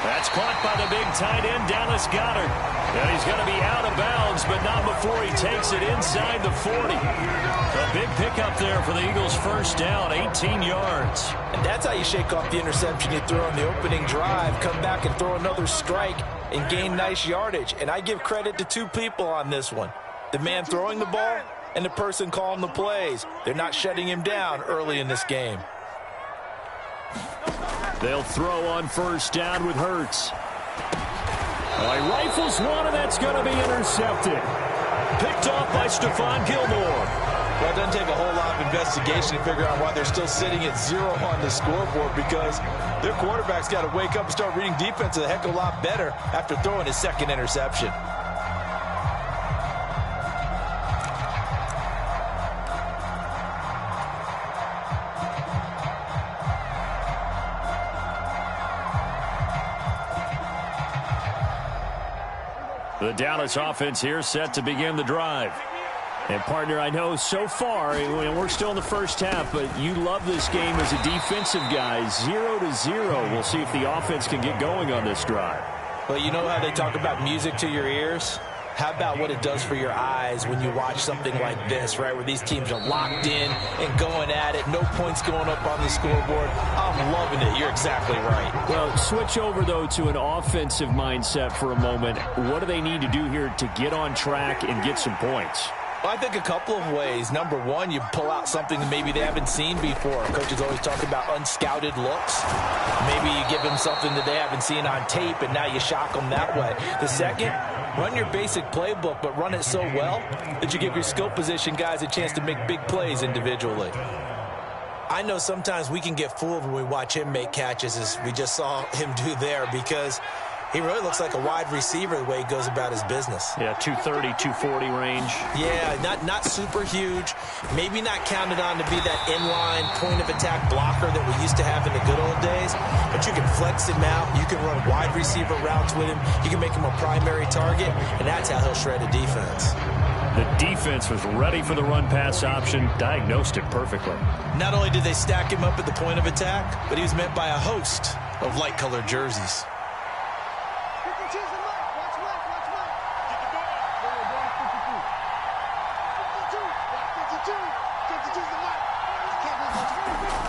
That's caught by the big tight end, Dallas Goedert. And he's going to be out of bounds, but not before he takes it inside the 40. A big pickup there for the Eagles' first down, 18 yards. And that's how you shake off the interception you threw on the opening drive, come back and throw another strike and gain nice yardage. And I give credit to 2 people on this one. The man throwing the ball and the person calling the plays. They're not shutting him down early in this game. They'll throw on first down with Hurts. He rifles one, and that's going to be intercepted. Picked off by Stephon Gilmore. Well, it doesn't take a whole lot of investigation to figure out why they're still sitting at 0 on the scoreboard, because their quarterback's got to wake up and start reading defense a heck of a lot better after throwing his 2nd interception. The Dallas offense here set to begin the drive. And, partner, I know so far, we're still in the first half, but you love this game as a defensive guy. 0-0. We'll see if the offense can get going on this drive. Well, you know how they talk about music to your ears? How about what it does for your eyes when you watch something like this, right, where these teams are locked in and going at it, no points going up on the scoreboard? I'm loving it. You're exactly right. Well, switch over, though, to an offensive mindset for a moment. What do they need to do here to get on track and get some points? Well, I think a couple of ways. Number one, you pull out something that maybe they haven't seen before. Coaches always talk about unscouted looks. Maybe you give them something that they haven't seen on tape, and now you shock them that way. The second, run your basic playbook, but run it so well that you give your skill position guys a chance to make big plays individually. I know sometimes we can get fooled when we watch him make catches, as we just saw him do there, because he really looks like a wide receiver the way he goes about his business. Yeah, 230, 240 range. Yeah, not super huge. Maybe not counted on to be that inline point-of-attack blocker that we used to have in the good old days. But you can flex him out. You can run wide receiver routes with him. You can make him a primary target, and that's how he'll shred a defense. The defense was ready for the run-pass option, diagnosed it perfectly. Not only did they stack him up at the point of attack, but he was met by a host of light-colored jerseys.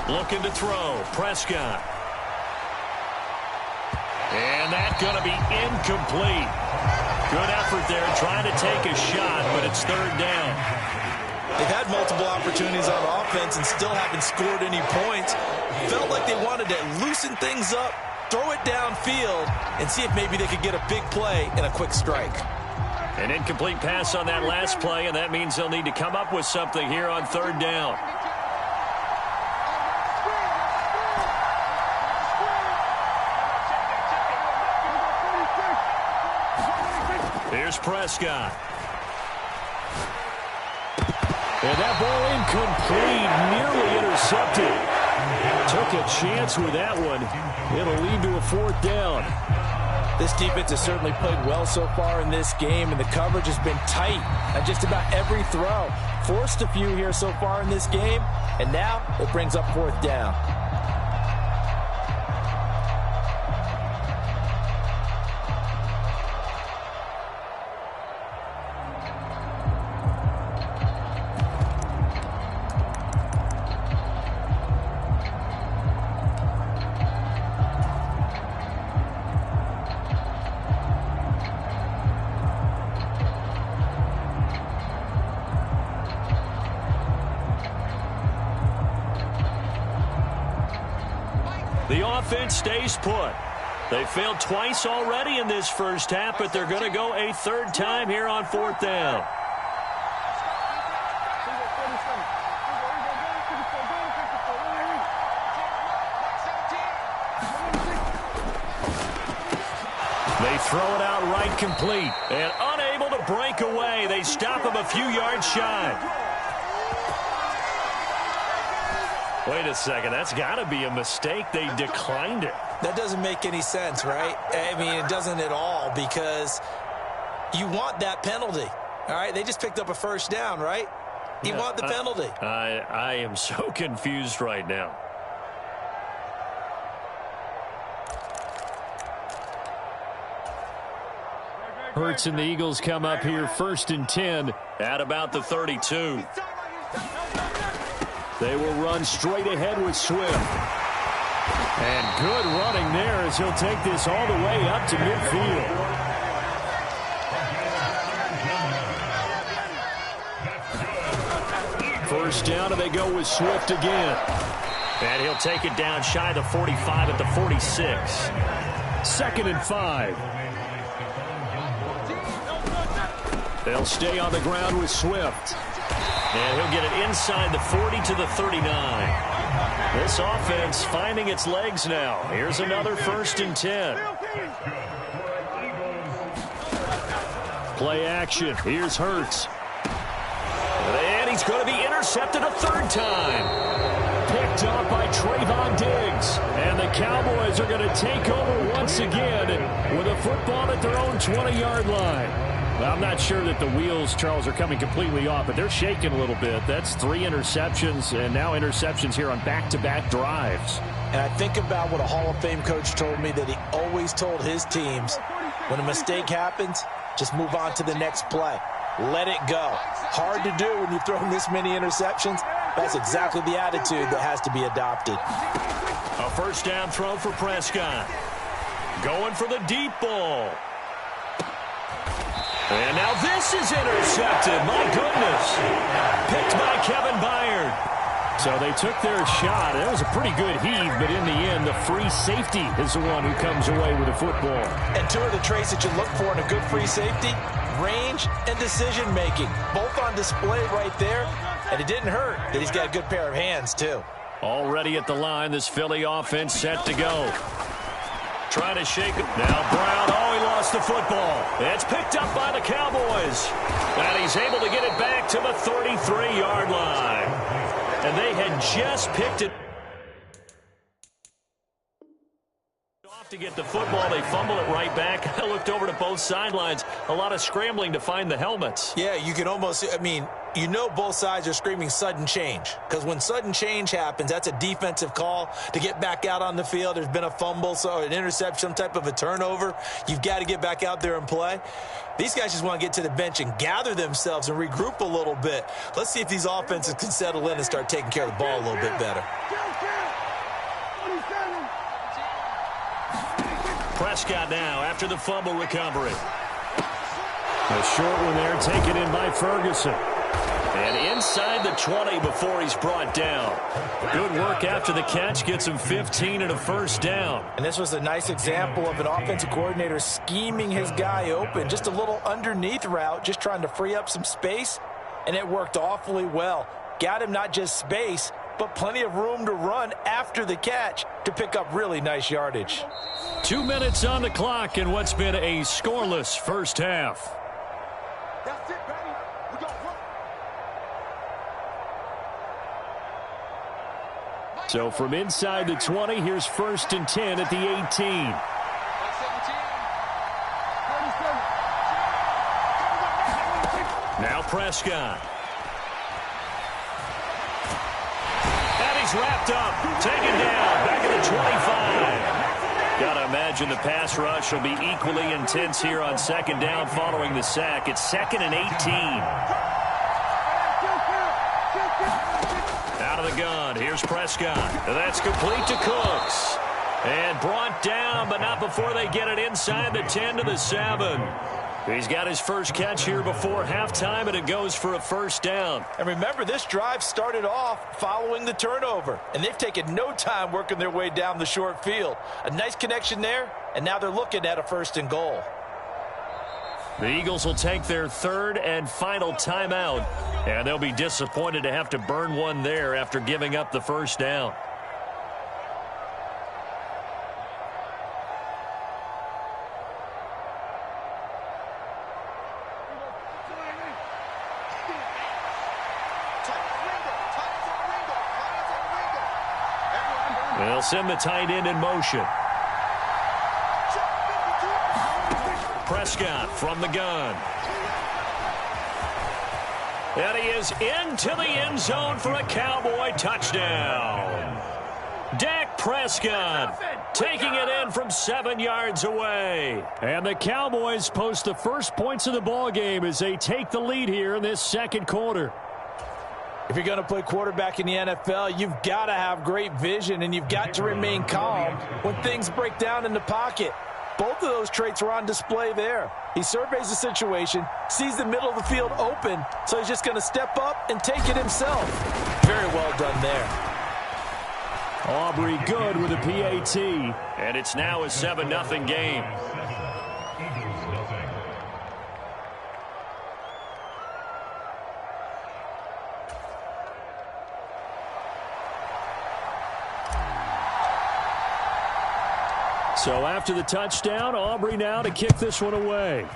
Looking to throw. Prescott. And that's going to be incomplete. Good effort there trying to take a shot, but it's 3rd down. They've had multiple opportunities on offense and still haven't scored any points. Felt like they wanted to loosen things up, throw it downfield, and see if maybe they could get a big play and a quick strike. An incomplete pass on that last play, and that means they'll need to come up with something here on 3rd down. Here's Prescott. And that ball incomplete, nearly intercepted. Took a chance with that one. It'll lead to a 4th down. This defense has certainly played well so far in this game, and the coverage has been tight on just about every throw. Forced a few here so far in this game, and now it brings up 4th down. The offense stays put. They failed twice already in this first half, but they're going to go a 3rd time here on 4th down. They throw it out right complete. And unable to break away. They stop him a few yards shy. Wait a second. That's got to be a mistake. They declined it. That doesn't make any sense, right? I mean, it doesn't at all, because you want that penalty. All right? They just picked up a first down, right? You want the penalty. I am so confused right now. Hurts and the Eagles come up here 1st and 10 at about the 32. They will run straight ahead with Swift. And good running there as he'll take this all the way up to midfield. First down, and they go with Swift again. And he'll take it down shy of the 45 at the 46. 2nd and 5. They'll stay on the ground with Swift. And he'll get it inside the 40 to the 39. This offense finding its legs now. Here's another 1st and 10. Play action. Here's Hurts. And he's going to be intercepted a 3rd time. Picked up by Trayvon Diggs. And the Cowboys are going to take over once again with a football at their own 20-yard line. Well, I'm not sure that the wheels, Charles, are coming completely off, but they're shaking a little bit. That's 3 interceptions, and now interceptions here on back-to-back drives. And I think about what a Hall of Fame coach told me, that he always told his teams, when a mistake happens, just move on to the next play. Let it go. Hard to do when you've thrown this many interceptions. That's exactly the attitude that has to be adopted. A first down throw for Prescott. Going for the deep ball. And now this is intercepted. My goodness. Picked by Kevin Byard. So they took their shot. It was a pretty good heave, but in the end, the free safety is the one who comes away with the football. And 2 of the traits that you look for in a good free safety, range and decision-making. Both on display right there. And it didn't hurt that he's got a good pair of hands, too. Already at the line, this Philly offense set to go. Trying to shake it. Now Brown, he lost the football. It's picked up by the Cowboys. And he's able to get it back to the 33-yard line. And they had just picked it off to get the football. They fumble it right back. I looked over to both sidelines. A lot of scrambling to find the helmets. Yeah, you can almost, I mean, you know both sides are screaming sudden change. Because when sudden change happens, that's a defensive call to get back out on the field. There's been a fumble, so an interception, some type of a turnover. You've got to get back out there and play. These guys just want to get to the bench and gather themselves and regroup a little bit. Let's see if these offenses can settle in and start taking care of the ball a little bit better. Prescott now after the fumble recovery. A short one there, taken in by Ferguson. And inside the 20 before he's brought down. Good work after the catch. Gets him 15 and a first down. And this was a nice example of an offensive coordinator scheming his guy open. Just a little underneath route, just trying to free up some space. And it worked awfully well. Got him not just space, but plenty of room to run after the catch to pick up really nice yardage. 2 minutes on the clock in what's been a scoreless first half. That's it, baby. We go. So from inside the 20, here's 1st and 10 at the 18. Now Prescott. And he's wrapped up, taken down, back at the 25. Gotta imagine the pass rush will be equally intense here on 2nd down following the sack. It's 2nd and 18. Out of the gun, here's Prescott. That's complete to Cooks. And brought down, but not before they get it inside the 10 to the 7. He's got his first catch here before halftime, and it goes for a first down. And remember, this drive started off following the turnover, and they've taken no time working their way down the short field. A nice connection there, and now they're looking at a 1st and goal. The Eagles will take their 3rd and final timeout, and they'll be disappointed to have to burn one there after giving up the first down. send the tight end in motion. Prescott from the gun. And he is into the end zone for a Cowboy touchdown. Dak Prescott taking it in from 7 yards away. And the Cowboys post the first points of the ball game as they take the lead here in this second quarter. If you're going to play quarterback in the NFL, you've got to have great vision, and you've got to remain calm when things break down in the pocket. Both of those traits are on display there. He surveys the situation, sees the middle of the field open, so he's just going to step up and take it himself. Very well done there. Aubrey good with a PAT. And it's now a 7-0 game. So after the touchdown, Aubrey now to kick this one away.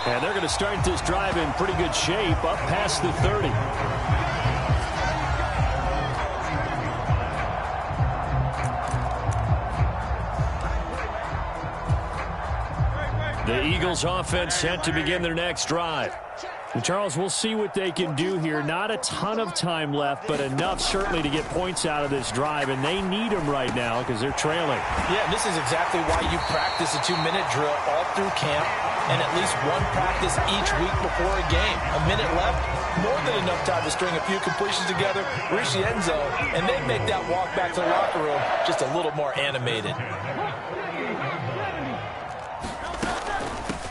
And they're going to start this drive in pretty good shape, up past the 30. The Eagles offense set to begin their next drive. And Charles, we'll see what they can do here. Not a ton of time left, but enough certainly to get points out of this drive, and they need them right now because they're trailing. Yeah, this is exactly why you practice a 2-minute drill all through camp and at least one practice each week before a game. A minute left, more than enough time to string a few completions together, reach the end zone, and then make that walk back to the locker room just a little more animated.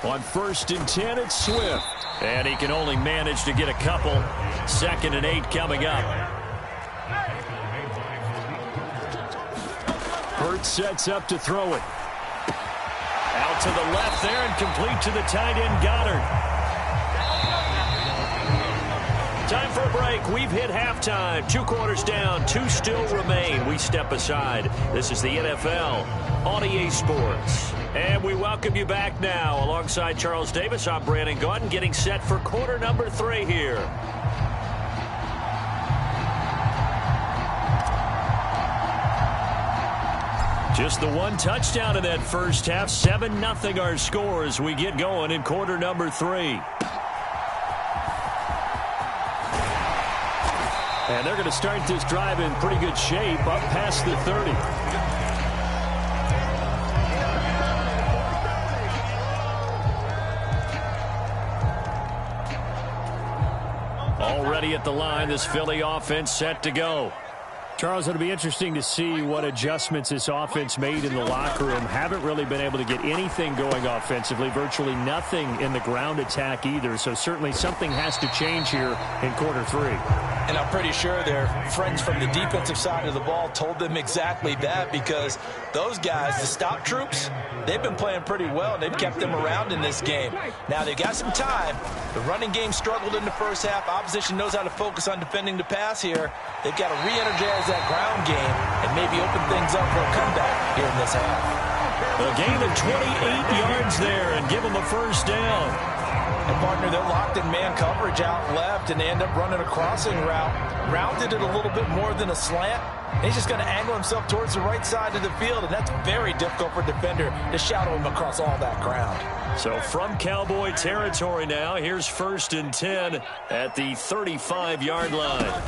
On 1st and 10, it's Swift. And he can only manage to get a couple. 2nd and 8 coming up. Hurts sets up to throw it. Out to the left there and complete to the tight end Goddard. Time for a break. We've hit halftime. 2 quarters down. 2 still remain. We step aside. This is the NFL on EA Sports. And we welcome you back now. Alongside Charles Davis, I'm Brandon Gaudin, getting set for quarter number 3 here. Just the one touchdown in that first half. 7-0 our score as we get going in quarter number 3. And they're going to start this drive in pretty good shape, up past the 30. Already at the line, this Philly offense set to go. Charles, it'll be interesting to see what adjustments this offense made in the locker room. Haven't really been able to get anything going offensively, virtually nothing in the ground attack either. So certainly something has to change here in quarter 3. And I'm pretty sure their friends from the defensive side of the ball told them exactly that, because those guys, the stop troops, they've been playing pretty well, and they've kept them around in this game. Now, they've got some time. The running game struggled in the first half. Opposition knows how to focus on defending the pass here. They've got to re-energize that ground game and maybe open things up for a comeback here in this half. A gain of 28 yards there and give them a first down. And, partner, they're locked in man coverage out left, and they end up running a crossing route. Rounded it a little bit more than a slant. He's just going to angle himself towards the right side of the field, and that's very difficult for a defender to shadow him across all that ground. So from Cowboy territory now, here's 1st and 10 at the 35-yard line.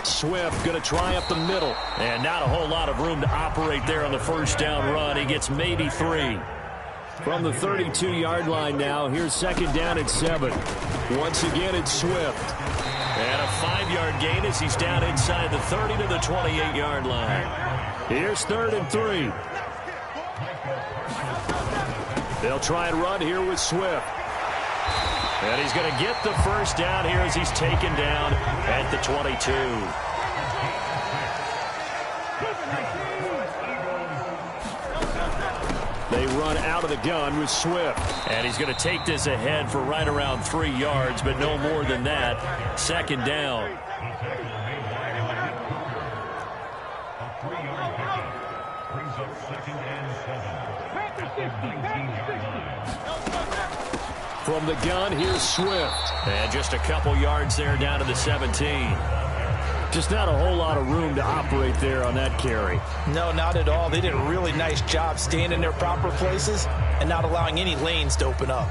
Swift going to try up the middle, and not a whole lot of room to operate there on the first down run. He gets maybe 3. From the 32-yard line now, here's 2nd down at 7. Once again, it's Swift. And a 5-yard gain as he's down inside the 30 to the 28-yard line. Here's 3rd and 3. They'll try and run here with Swift. And he's going to get the first down here as he's taken down at the 22. They run out of the gun with Swift. And he's going to take this ahead for right around 3 yards, but no more than that. 2nd down. From the gun, here's Swift. And just a couple yards there down to the 17. Just not a whole lot of room to operate there on that carry. No, not at all. They did a really nice job staying in their proper places and not allowing any lanes to open up.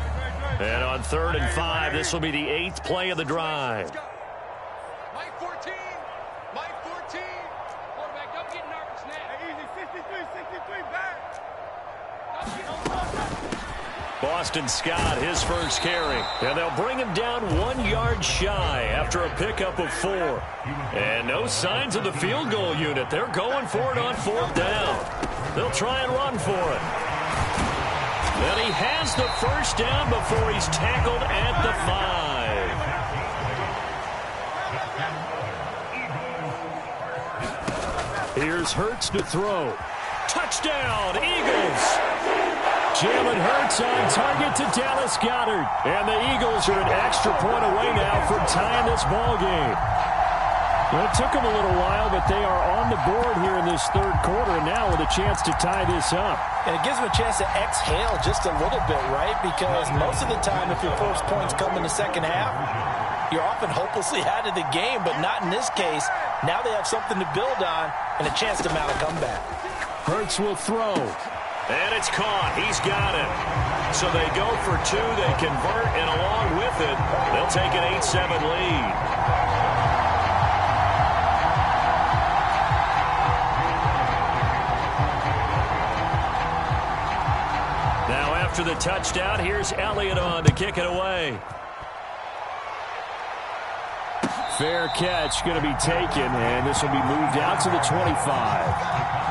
And on 3rd and 5, this will be the 8th play of the drive. Mike 14. Mike 14. Quarterback, don't get nervous now. Hey, easy. 63 back. Boston Scott, his first carry. And they'll bring him down 1 yard shy after a pickup of 4. And no signs of the field goal unit. They're going for it on 4th down. They'll try and run for it. And he has the first down before he's tackled at the 5. Here's Hurts to throw. Touchdown, Eagles! Jalen Hurts on target to Dallas Goedert. And the Eagles are an extra point away now from tying this ball game. Well, it took them a little while, but they are on the board here in this 3rd quarter, and now with a chance to tie this up. And it gives them a chance to exhale just a little bit, right? Because most of the time, if your first points come in the second half, you're often hopelessly out of the game, but not in this case. Now they have something to build on and a chance to mount a comeback. Hurts will throw. And it's caught. He's got it. So they go for 2. They convert, and along with it, they'll take an 8-7 lead. Now after the touchdown, here's Elliott on to kick it away. Fair catch going to be taken, and this will be moved out to the 25.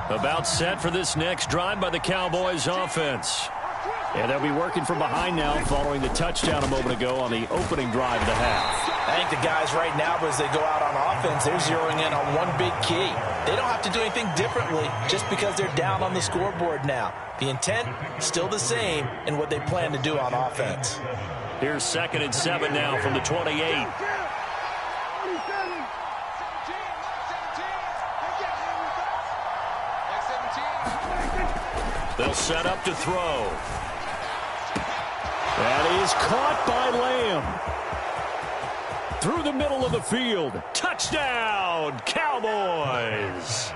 About set for this next drive by the Cowboys offense. And they'll be working from behind now following the touchdown a moment ago on the opening drive of the half. I think the guys right now, as they go out on offense, they're zeroing in on one big key. They don't have to do anything differently just because they're down on the scoreboard now. The intent, still the same in what they plan to do on offense. Here's 2nd and 7 now from the 28. They'll set up to throw. That is caught by Lamb. Through the middle of the field. Touchdown, Cowboys.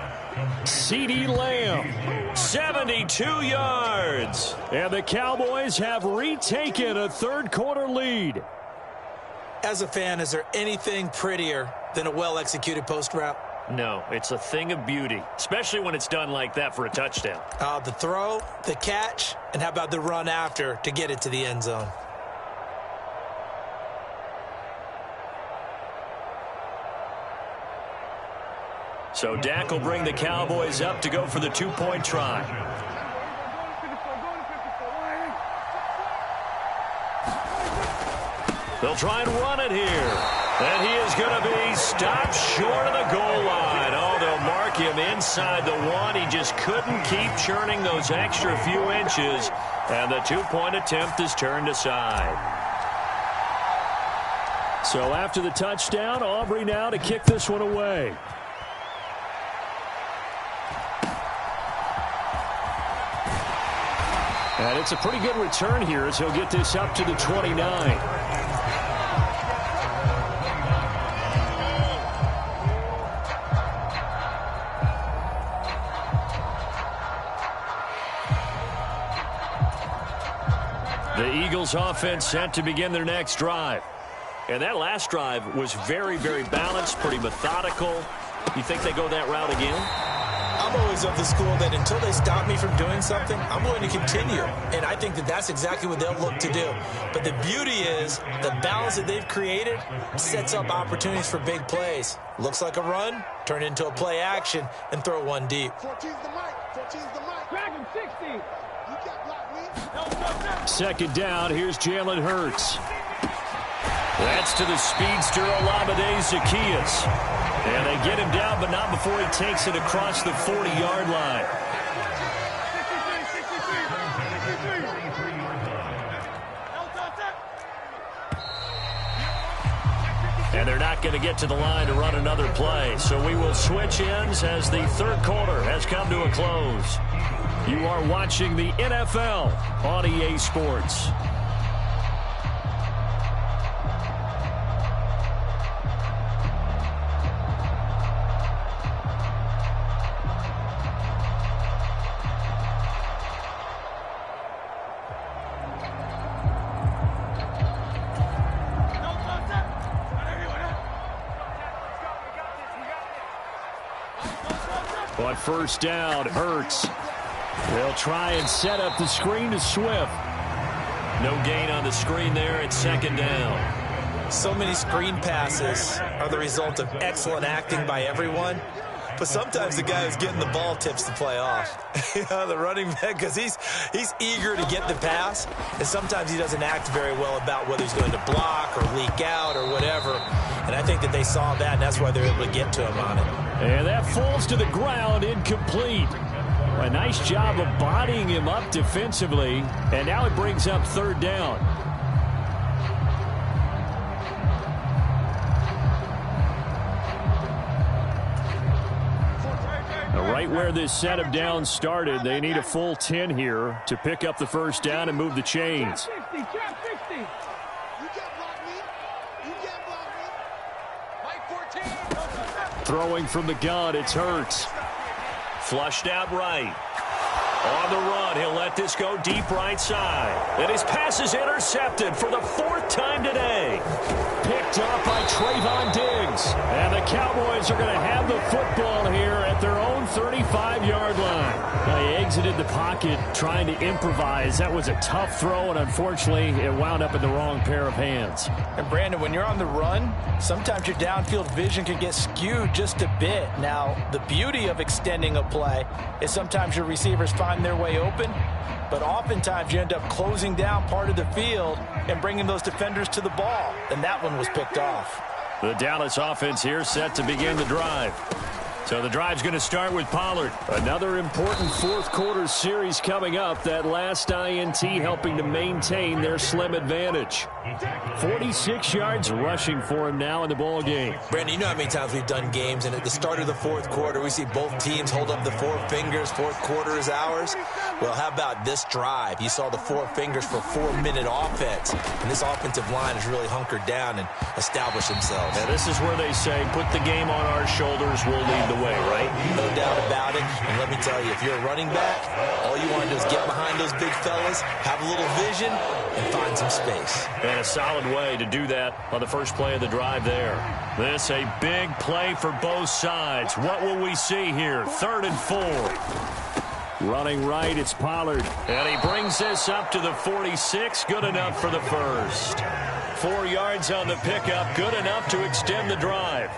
CeeDee Lamb, 72 yards. And the Cowboys have retaken a 3rd quarter lead. As a fan, is there anything prettier than a well-executed post route? No, it's a thing of beauty, especially when it's done like that for a touchdown. The throw, the catch, and how about the run after to get it to the end zone? So Dak will bring the Cowboys up to go for the 2-point try. They'll try and run it here. And he is going to be stopped short of the goal line. Oh, they'll mark him inside the 1. He just couldn't keep churning those extra few inches. And the 2-point attempt is turned aside. So after the touchdown, Aubrey now to kick this one away. And it's a pretty good return here as he'll get this up to the 29. The Eagles offense set to begin their next drive. And that last drive was very, very balanced, pretty methodical. You think they go that route again? I'm always of the school that until they stop me from doing something, I'm going to continue. And I think that that's exactly what they'll look to do. But the beauty is the balance that they've created sets up opportunities for big plays. Looks like a run, turn it into a play action, and throw one deep. 14's the mic. 14's the mic. Drag him 60. You got blocked me. No. 2nd down, here's Jalen Hurts. That's to the speedster Olamide Zaccheaus. And they get him down, but not before he takes it across the 40-yard line. And they're not going to get to the line to run another play. So we will switch ends as the third quarter has come to a close. You are watching the NFL on EA Sports. On first down, Hurts. They'll try and set up the screen to Swift. No gain on the screen there at second down. So many screen passes are the result of excellent acting by everyone. But sometimes the guy who's getting the ball tips the play off. The running back, because he's eager to get the pass. And sometimes he doesn't act very well about whether he's going to block or leak out or whatever. And I think that they saw that, and that's why they're able to get to him on it. And that falls to the ground, incomplete. A nice job of bodying him up defensively. And now it brings up third down. Right where this set of downs started, they need a full 10 here to pick up the first down and move the chains. Throwing from the gun, it's Hurts. Flushed out right. On the run, he'll let this go deep right side. And his pass is intercepted for the fourth time today. Picked up by Trayvon Diggs. And the Cowboys are going to have the football here at their own 35-yard line. Now, he exited the pocket trying to improvise. That was a tough throw, and unfortunately, it wound up in the wrong pair of hands. And, Brandon, when you're on the run, sometimes your downfield vision can get skewed just a bit. Now, the beauty of extending a play is sometimes your receivers find their way open, but oftentimes you end up closing down part of the field and bringing those defenders to the ball, and that one was picked off. The Dallas offense here set to begin the drive. So the drive's going to start with Pollard. Another important fourth quarter series coming up. That last INT helping to maintain their slim advantage. 46 yards rushing for him now in the ball game. Brandon, you know how many times we've done games, and at the start of the fourth quarter, we see both teams hold up the four fingers. Fourth quarter is ours. Well, how about this drive? You saw the four fingers for 4-minute offense, and this offensive line has really hunkered down and established themselves. Now, this is where they say, put the game on our shoulders, we'll lead the way, right? No doubt about it. And let me tell you, if you're a running back, all you want to do is get behind those big fellas, have a little vision, and find some space. And a solid way to do that on the first play of the drive there. This a big play for both sides. What will we see here? 3rd and 4. Running right, it's Pollard. And he brings this up to the 46. Good enough for the first. 4 yards on the pickup. Good enough to extend the drive.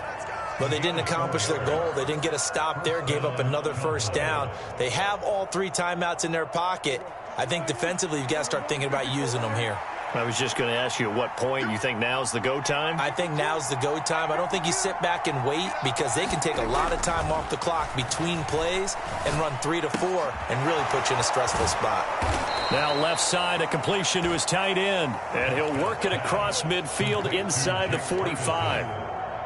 But they didn't accomplish their goal. They didn't get a stop there, gave up another first down. They have all 3 timeouts in their pocket. I think defensively you've got to start thinking about using them here. I was just going to ask you at what point you think now's the go time? I think now's the go time. I don't think you sit back and wait because they can take a lot of time off the clock between plays and run 3 to 4 and really put you in a stressful spot. Now left side, a completion to his tight end. And he'll work it across midfield inside the 45.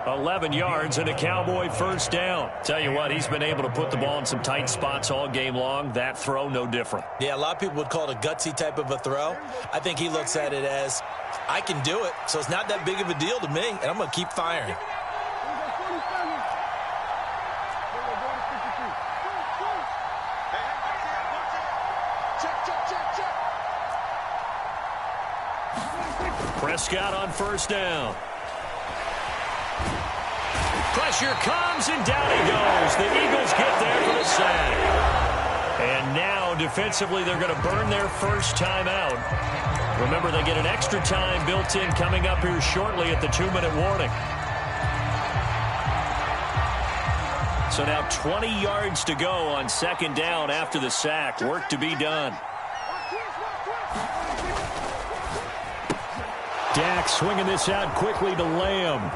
11 yards and a Cowboy first down. Tell you what, he's been able to put the ball in some tight spots all game long. That throw, no different. Yeah, a lot of people would call it a gutsy type of a throw. I think he looks at it as, I can do it, so it's not that big of a deal to me, and I'm going to keep firing. Prescott on first down. Pressure comes, and down he goes. The Eagles get there for the sack. And now, defensively, they're going to burn their first time out. Remember, they get an extra time built in coming up here shortly at the 2-minute warning. So now 20 yards to go on second down after the sack. Work to be done. Dak swinging this out quickly to Lamb.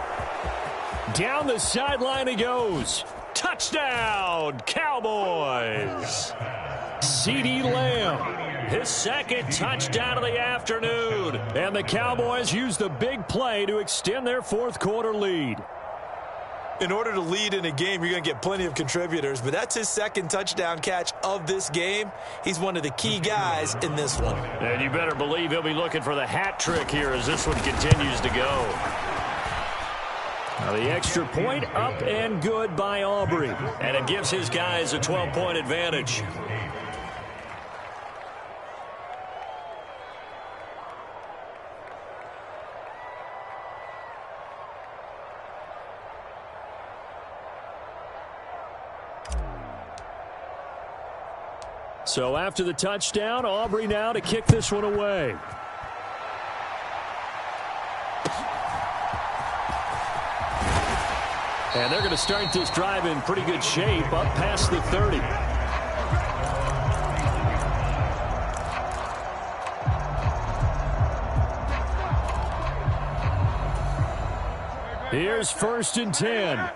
Down the sideline he goes. Touchdown, Cowboys. CeeDee Lamb his second touchdown of the afternoon. And the Cowboys use the big play to extend their fourth quarter lead. In order to lead in a game, you're going to get plenty of contributors, but that's his second touchdown catch of this game. He's one of the key guys in this one. And you better believe he'll be looking for the hat trick here as this one continues to go. Now the extra point up and good by Aubrey. And it gives his guys a 12-point advantage. So after the touchdown, Aubrey now to kick this one away. And they're going to start this drive in pretty good shape, up past the 30. Here's 1st and 10.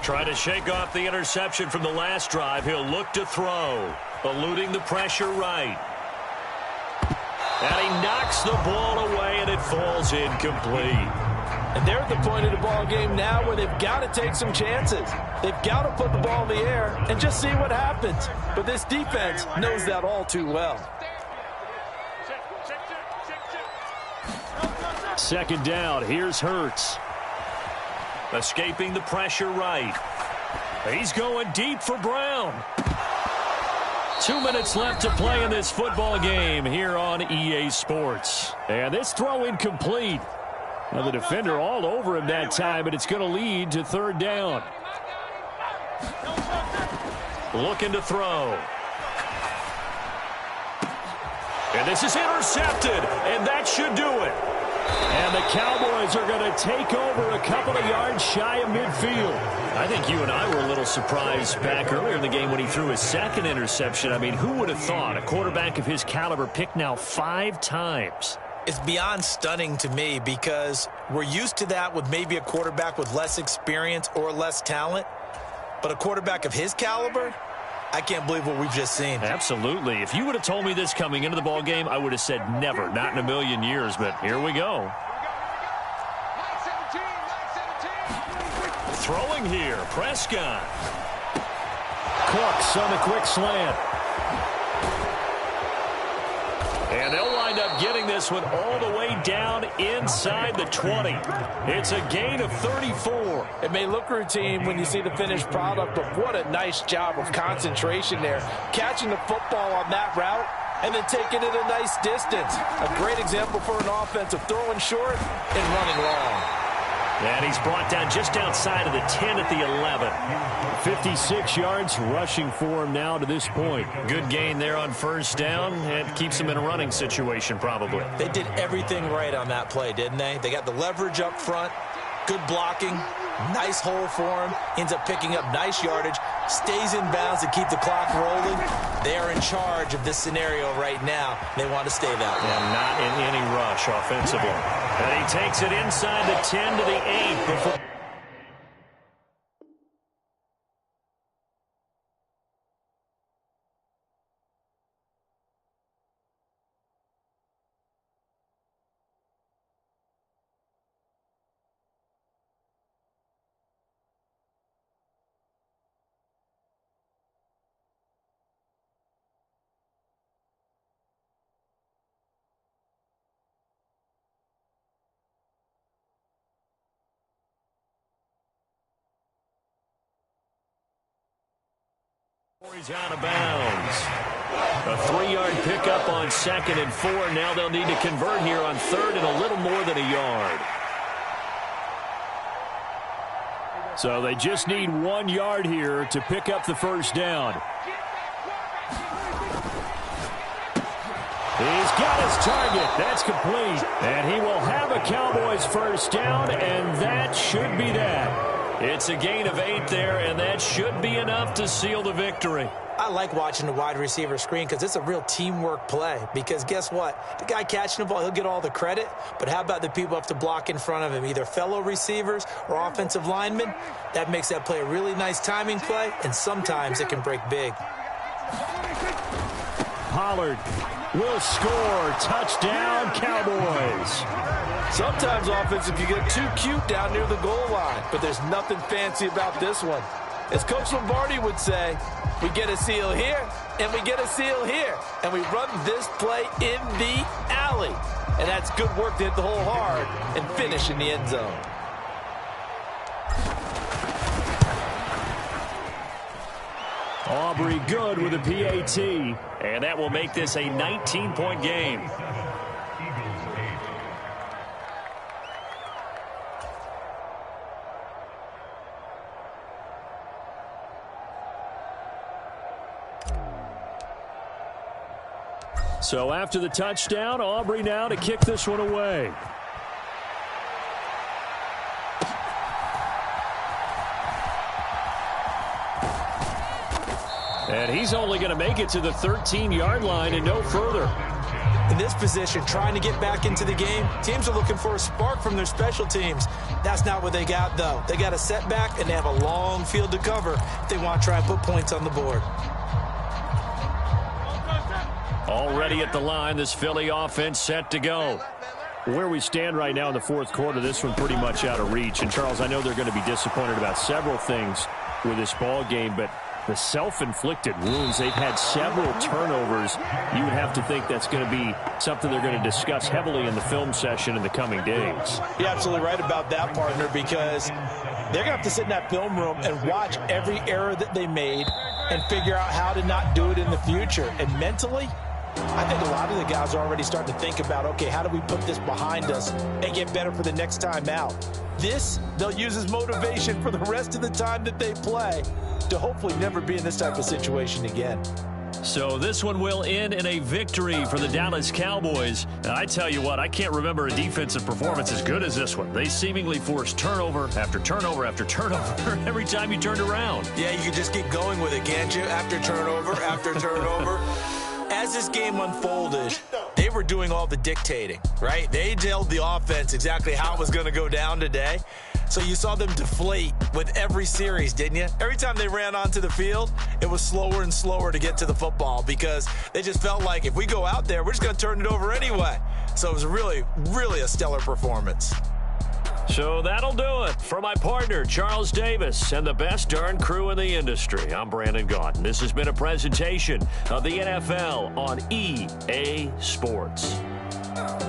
Trying to shake off the interception from the last drive. He'll look to throw, eluding the pressure right. And he knocks the ball away, and it falls incomplete. And they're at the point of the ball game now where they've got to take some chances. They've got to put the ball in the air and just see what happens. But this defense knows that all too well. 2nd down. Here's Hurts. Escaping the pressure right. He's going deep for Brown. 2 minutes left to play in this football game here on EA Sports. And this throw incomplete. Now the defender all over him that time, but it's going to lead to 3rd down. Looking to throw. And this is intercepted, and that should do it. And the Cowboys are going to take over a couple of yards shy of midfield. I think you and I were a little surprised back earlier in the game when he threw his second interception. I mean, who would have thought a quarterback of his caliber picked now 5 times? It's beyond stunning to me because we're used to that with maybe a quarterback with less experience or less talent. But a quarterback of his caliber, I can't believe what we've just seen. Absolutely. If you would have told me this coming into the ball game, I would have said never, not in a million years. But here we go. Throwing here, Prescott. Cooks on the quick slant. And they'll wind up getting this one all the way down inside the 20. It's a gain of 34. It may look routine when you see the finished product, but what a nice job of concentration there. Catching the football on that route and then taking it a nice distance. A great example for an offensive throwing short and running long. And he's brought down just outside of the 10 at the 11. 56 yards rushing for him now to this point. Good gain there on 1st down. And keeps him in a running situation probably. They did everything right on that play, didn't they? They got the leverage up front, good blocking, nice hole for him. Ends up picking up nice yardage, stays in bounds to keep the clock rolling. They are in charge of this scenario right now. They want to stay that way. And not in any rush offensively. And he takes it inside the 10 to the 8 before. He's out of bounds. A 3-yard pickup on 2nd and 4. Now they'll need to convert here on 3rd and a little more than a yard. So they just need 1 yard here to pick up the 1st down. He's got his target. That's complete. And he will have a Cowboys 1st down, and that should be that. It's a gain of 8 there, and that should be enough to seal the victory. I like watching the wide receiver screen because it's a real teamwork play. Because guess what? The guy catching the ball, he'll get all the credit. But how about the people who have to block in front of him, either fellow receivers or offensive linemen? That makes that play a really nice timing play, and sometimes it can break big. Pollard will score. Touchdown, Cowboys. Sometimes offensive can get too cute down near the goal line, but there's nothing fancy about this one. As Coach Lombardi would say, we get a seal here, and we get a seal here, and we run this play in the alley. And that's good work to hit the hole hard and finish in the end zone. Aubrey good with a PAT, and that will make this a 19-point game. So after the touchdown, Aubrey now to kick this one away. And he's only going to make it to the 13-yard line and no further. In this position, trying to get back into the game, teams are looking for a spark from their special teams. That's not what they got, though. They got a setback, and they have a long field to cover if they want to try and put points on the board. Already at the line, this Philly offense set to go. Where we stand right now in the fourth quarter, this one pretty much out of reach. And, Charles, I know they're going to be disappointed about several things with this ball game, but the self-inflicted wounds, they've had several turnovers. You would have to think that's going to be something they're going to discuss heavily in the film session in the coming days. You're absolutely right about that, partner, because they're going to have to sit in that film room and watch every error that they made and figure out how to not do it in the future. And mentally, I think a lot of the guys are already starting to think about, okay, how do we put this behind us and get better for the next time out? This, they'll use as motivation for the rest of the time that they play to hopefully never be in this type of situation again. So this one will end in a victory for the Dallas Cowboys. And I tell you what, I can't remember a defensive performance as good as this one. They seemingly forced turnover after turnover after turnover every time you turned around. Yeah, you can just keep going with it, can't you? After turnover, after turnover. As this game unfolded, they were doing all the dictating, right? They told the offense exactly how it was going to go down today. So you saw them deflate with every series, didn't you? Every time they ran onto the field, it was slower and slower to get to the football because they just felt like if we go out there, we're just going to turn it over anyway. So it was really, really a stellar performance. So that'll do it for my partner, Charles Davis, and the best darn crew in the industry. I'm Brandon Gaudin. This has been a presentation of the NFL on EA Sports.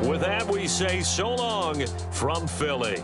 With that, we say so long from Philly.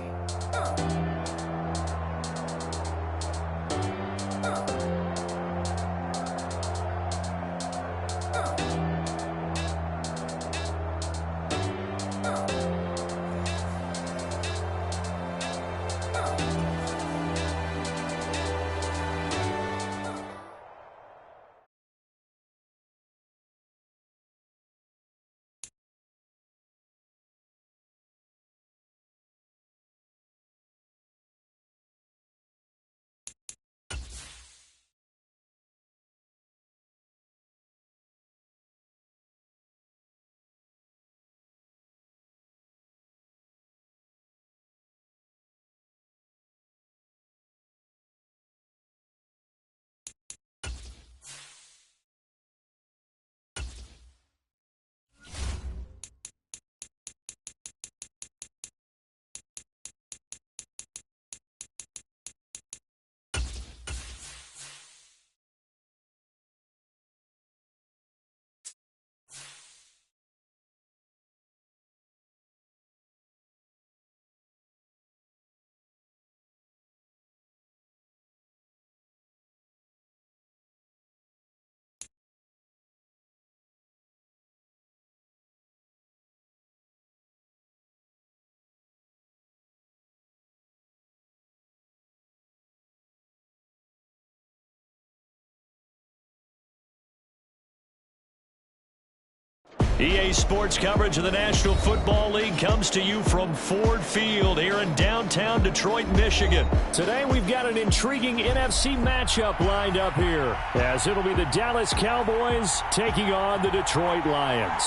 EA Sports coverage of the National Football League comes to you from Ford Field here in downtown Detroit, Michigan. Today we've got an intriguing NFC matchup lined up here, as it'll be the Dallas Cowboys taking on the Detroit Lions.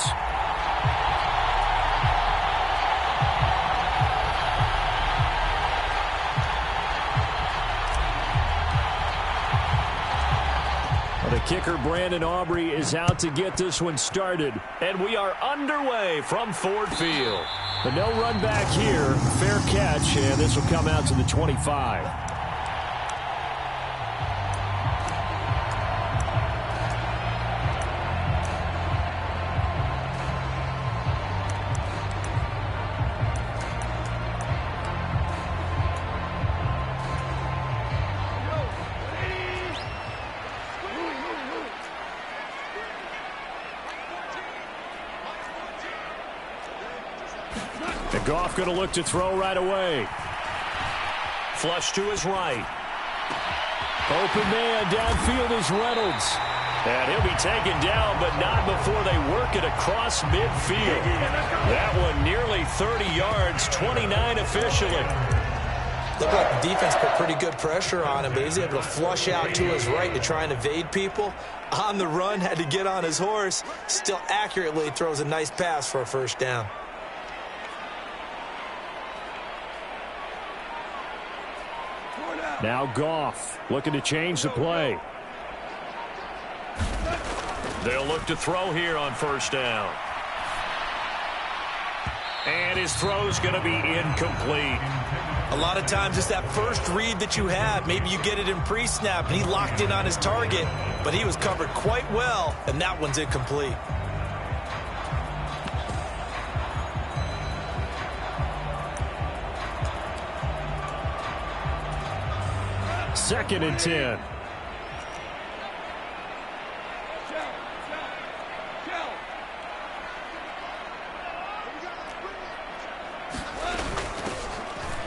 The kicker, Brandon Aubrey, is out to get this one started. And we are underway from Ford Field. The no run back here, fair catch, and this will come out to the 25. Goff going to look to throw right away. Flush to his right. Open man downfield is Reynolds. And he'll be taken down, but not before they work it across midfield. That one nearly 30 yards, 29 officially. Looked like the defense put pretty good pressure on him, but he's able to flush out to his right to try and evade people. On the run, had to get on his horse. Still accurately throws a nice pass for a first down. Now Goff looking to change the play. They'll look to throw here on first down. And his throw's going to be incomplete. A lot of times it's that first read that you have. Maybe you get it in pre-snap, and he locked in on his target, but he was covered quite well, and that one's incomplete. Second and 10.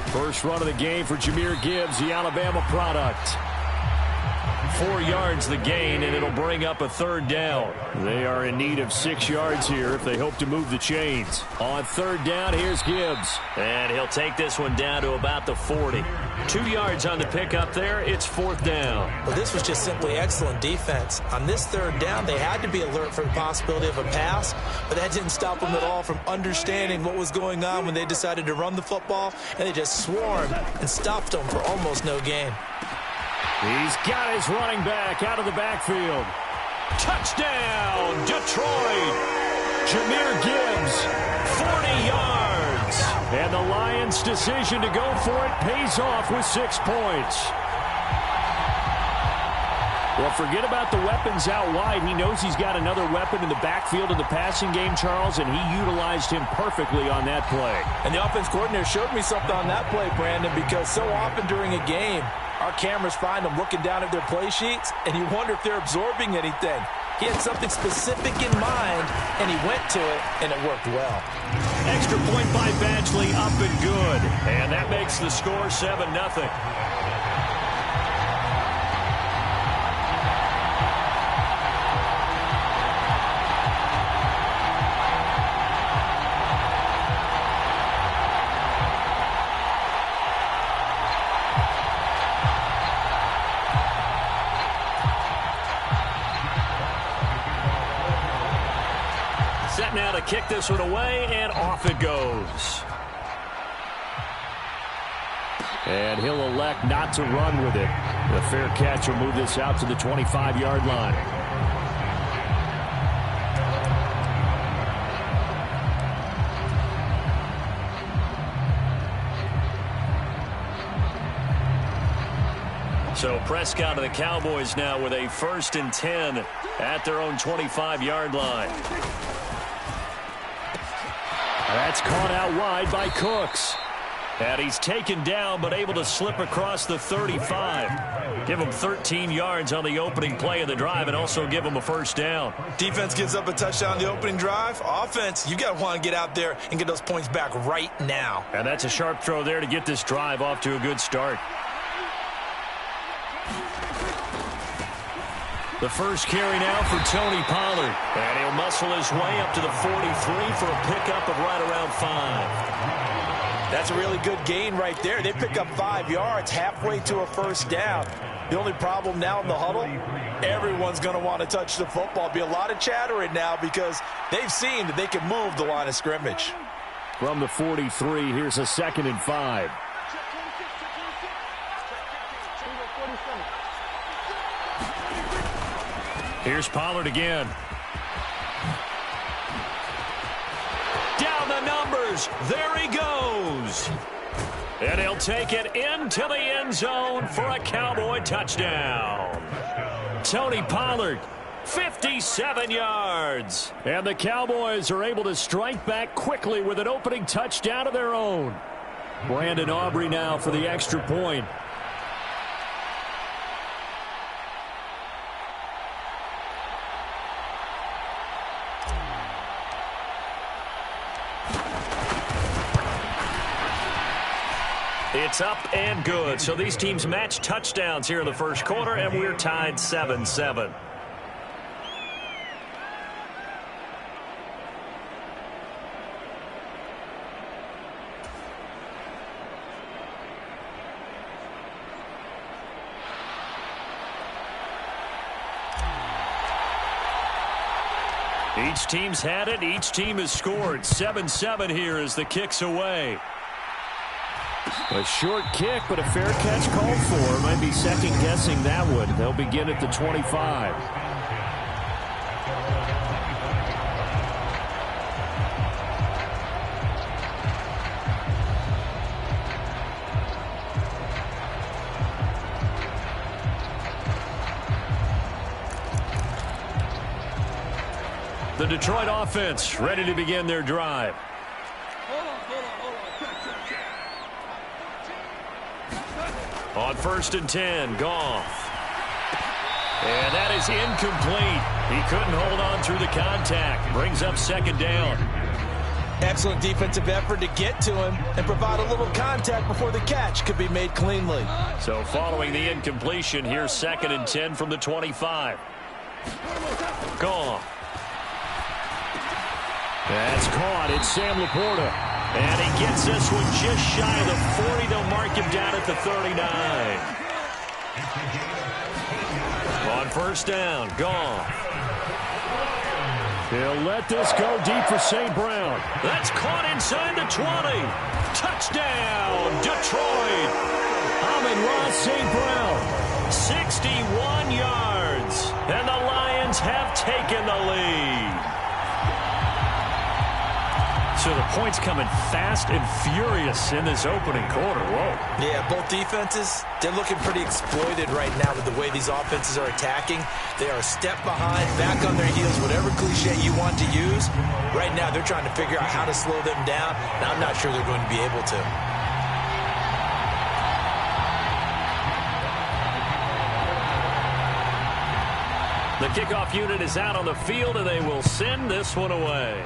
First run of the game for Jahmyr Gibbs, the Alabama product. 4 yards the gain, and it'll bring up a third down. They are in need of 6 yards here if they hope to move the chains. On third down, here's Gibbs. And he'll take this one down to about the 40. 2 yards on the pickup there. It's fourth down. Well, this was just simply excellent defense. On this third down, they had to be alert for the possibility of a pass, but that didn't stop them at all from understanding what was going on when they decided to run the football, and they just swarmed and stopped them for almost no gain. He's got his running back out of the backfield. Touchdown, Detroit. Jahmyr Gibbs, 40 yards. And the Lions' decision to go for it pays off with 6 points. Well, forget about the weapons out wide. He knows he's got another weapon in the backfield in the passing game, Charles, and he utilized him perfectly on that play. And the offense coordinator showed me something on that play, Brandon, because so often during a game, our cameras find them looking down at their play sheets, and you wonder if they're absorbing anything. He had something specific in mind, and he went to it, and it worked well. Extra point by Badgley, up and good. And that makes the score 7-0. Set now to kick this one away, and off it goes. And he'll elect not to run with it. The fair catch will move this out to the 25-yard line. So Prescott and the Cowboys now with a 1st and 10 at their own 25-yard line. That's caught out wide by Cooks. And he's taken down but able to slip across the 35. Give him 13 yards on the opening play of the drive and also give him a first down. Defense gives up a touchdown on the opening drive. Offense, you got to want to get out there and get those points back right now. And that's a sharp throw there to get this drive off to a good start. The first carry now for Tony Pollard. And he'll muscle his way up to the 43 for a pickup of right around 5. That's a really good gain right there. They pick up 5 yards halfway to a first down. The only problem now in the huddle, everyone's going to want to touch the football. Be a lot of chattering now because they've seen that they can move the line of scrimmage. From the 43, here's a 2nd and 5. Here's Pollard again. Down the numbers. There he goes. And he'll take it into the end zone for a Cowboy touchdown. Tony Pollard, 57 yards. And the Cowboys are able to strike back quickly with an opening touchdown of their own. Brandon Aubrey now for the extra point. It's up and good. So these teams match touchdowns here in the first quarter, and we're tied 7-7. Each team's had it. Each team has scored. 7-7 here as the kick's away. A short kick, but a fair catch called for. Might be second-guessing that one. They'll begin at the 25. The Detroit offense ready to begin their drive. On 1st and 10, Goff. And that is incomplete. He couldn't hold on through the contact. Brings up 2nd down. Excellent defensive effort to get to him and provide a little contact before the catch could be made cleanly. So following the incompletion, here's 2nd and 10 from the 25. Goff. That's caught. It's Sam Laporta. And he gets this one just shy of the 40. They'll mark him down at the 39. On 1st down, Goff. He'll let this go deep for St. Brown. That's caught inside the 20. Touchdown, Detroit. Amon-Ra St. Brown, 61 yards. And the Lions have taken the lead. So the points coming fast and furious in this opening quarter. Whoa. Yeah, both defenses, they're looking pretty exploited right now with the way these offenses are attacking. They are a step behind, back on their heels, whatever cliche you want to use. Right now, they're trying to figure out how to slow them down, and I'm not sure they're going to be able to. The kickoff unit is out on the field, and they will send this one away.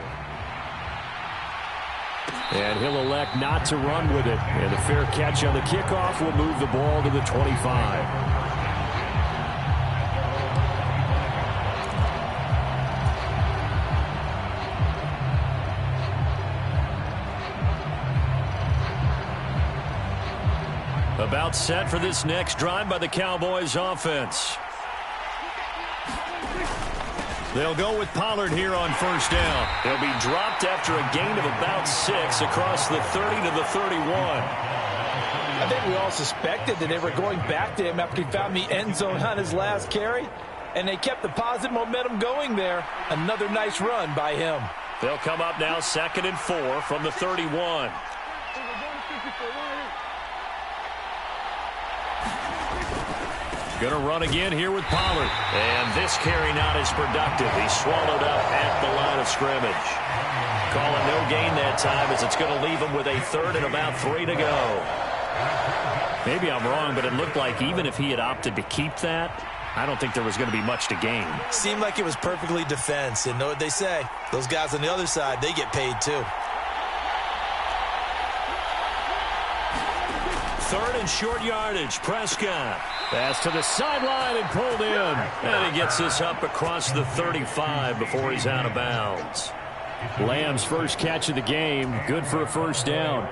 And he'll elect not to run with it. And a fair catch on the kickoff will move the ball to the 25. About set for this next drive by the Cowboys offense. They'll go with Pollard here on 1st down. He'll be dropped after a gain of about 6 across the 30 to the 31. I think we all suspected that they were going back to him after he found the end zone on his last carry, and they kept the positive momentum going there. Another nice run by him. They'll come up now 2nd and 4 from the 31. Going to run again here with Pollard. And this carry not as productive. He's swallowed up at the line of scrimmage. Calling no gain that time as it's going to leave him with a 3rd and about 3 to go. Maybe I'm wrong, but it looked like even if he had opted to keep that, I don't think there was going to be much to gain. Seemed like it was perfectly defense. And know what they say? Those guys on the other side, they get paid too. third and short yardage. Prescott. Pass to the sideline and pulled in. And he gets this up across the 35 before he's out of bounds. Lamb's first catch of the game. Good for a first down.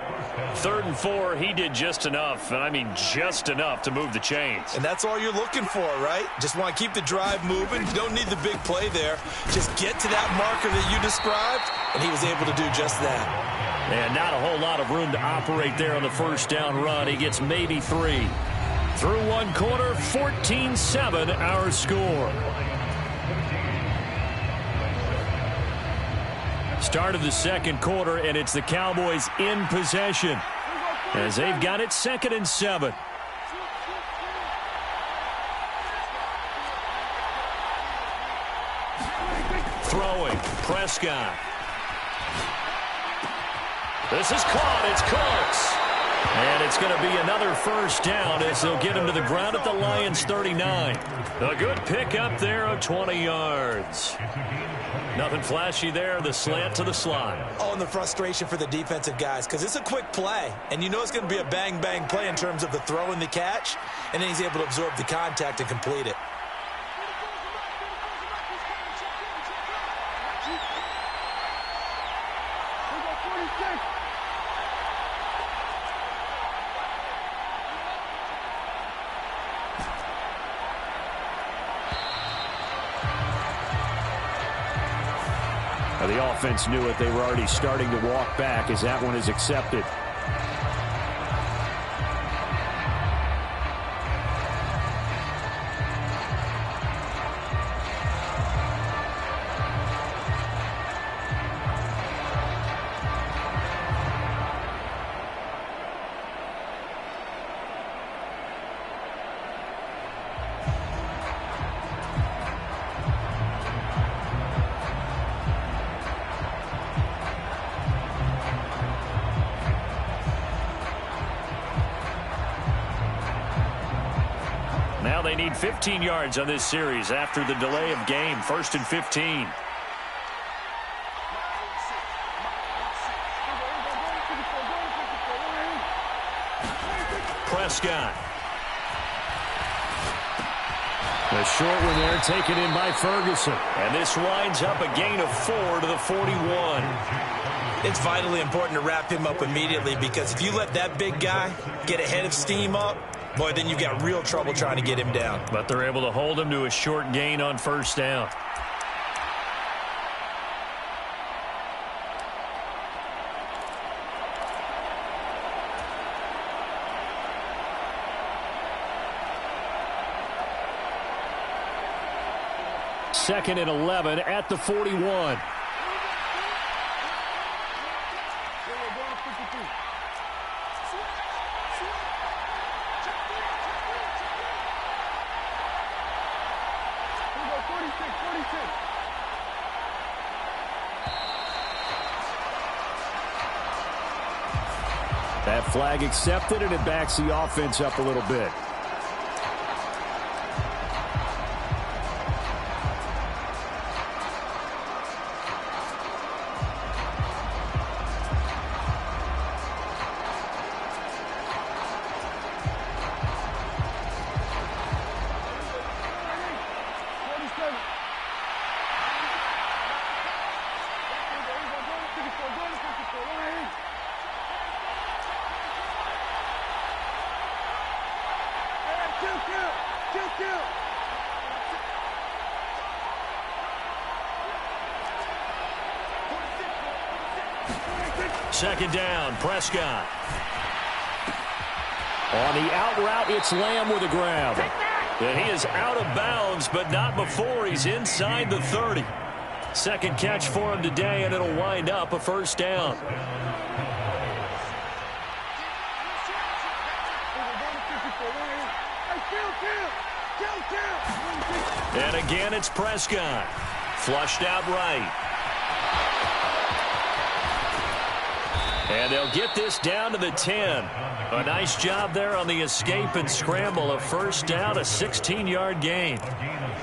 3rd and 4, he did just enough, and I mean just enough to move the chains. And that's all you're looking for, right? Just want to keep the drive moving. You don't need the big play there. Just get to that marker that you described, and he was able to do just that. And not a whole lot of room to operate there on the first down run. He gets maybe 3. Through one quarter, 14-7 our score. Start of the second quarter, and it's the Cowboys in possession as they've got it 2nd and 7. Throwing, Prescott. This is caught. It's close. And it's going to be another first down as they'll get him to the ground at the Lions' 39. A good pickup there of 20 yards. Nothing flashy there. The slant to the slot. Oh, and the frustration for the defensive guys because it's a quick play. And you know it's going to be a bang-bang play in terms of the throw and the catch. And then he's able to absorb the contact and complete it. The offense knew it. They were already starting to walk back as that one is accepted. Now they need 15 yards on this series after the delay of game. 1st and 15. Prescott. The short one there taken in by Ferguson. And this winds up a gain of 4 to the 41. It's vitally important to wrap him up immediately because if you let that big guy get ahead of steam up, boy, then you've got real trouble trying to get him down. But they're able to hold him to a short gain on first down. Second and 11 at the 41. That flag accepted, and it backs the offense up a little bit. Second down, Prescott. On the out route, it's Lamb with a grab. And he is out of bounds, but not before he's inside the 30. Second catch for him today, and it'll wind up a first down. And again, it's Prescott. Flushed out right. And they'll get this down to the 10. A nice job there on the escape and scramble. A first down, a 16-yard gain.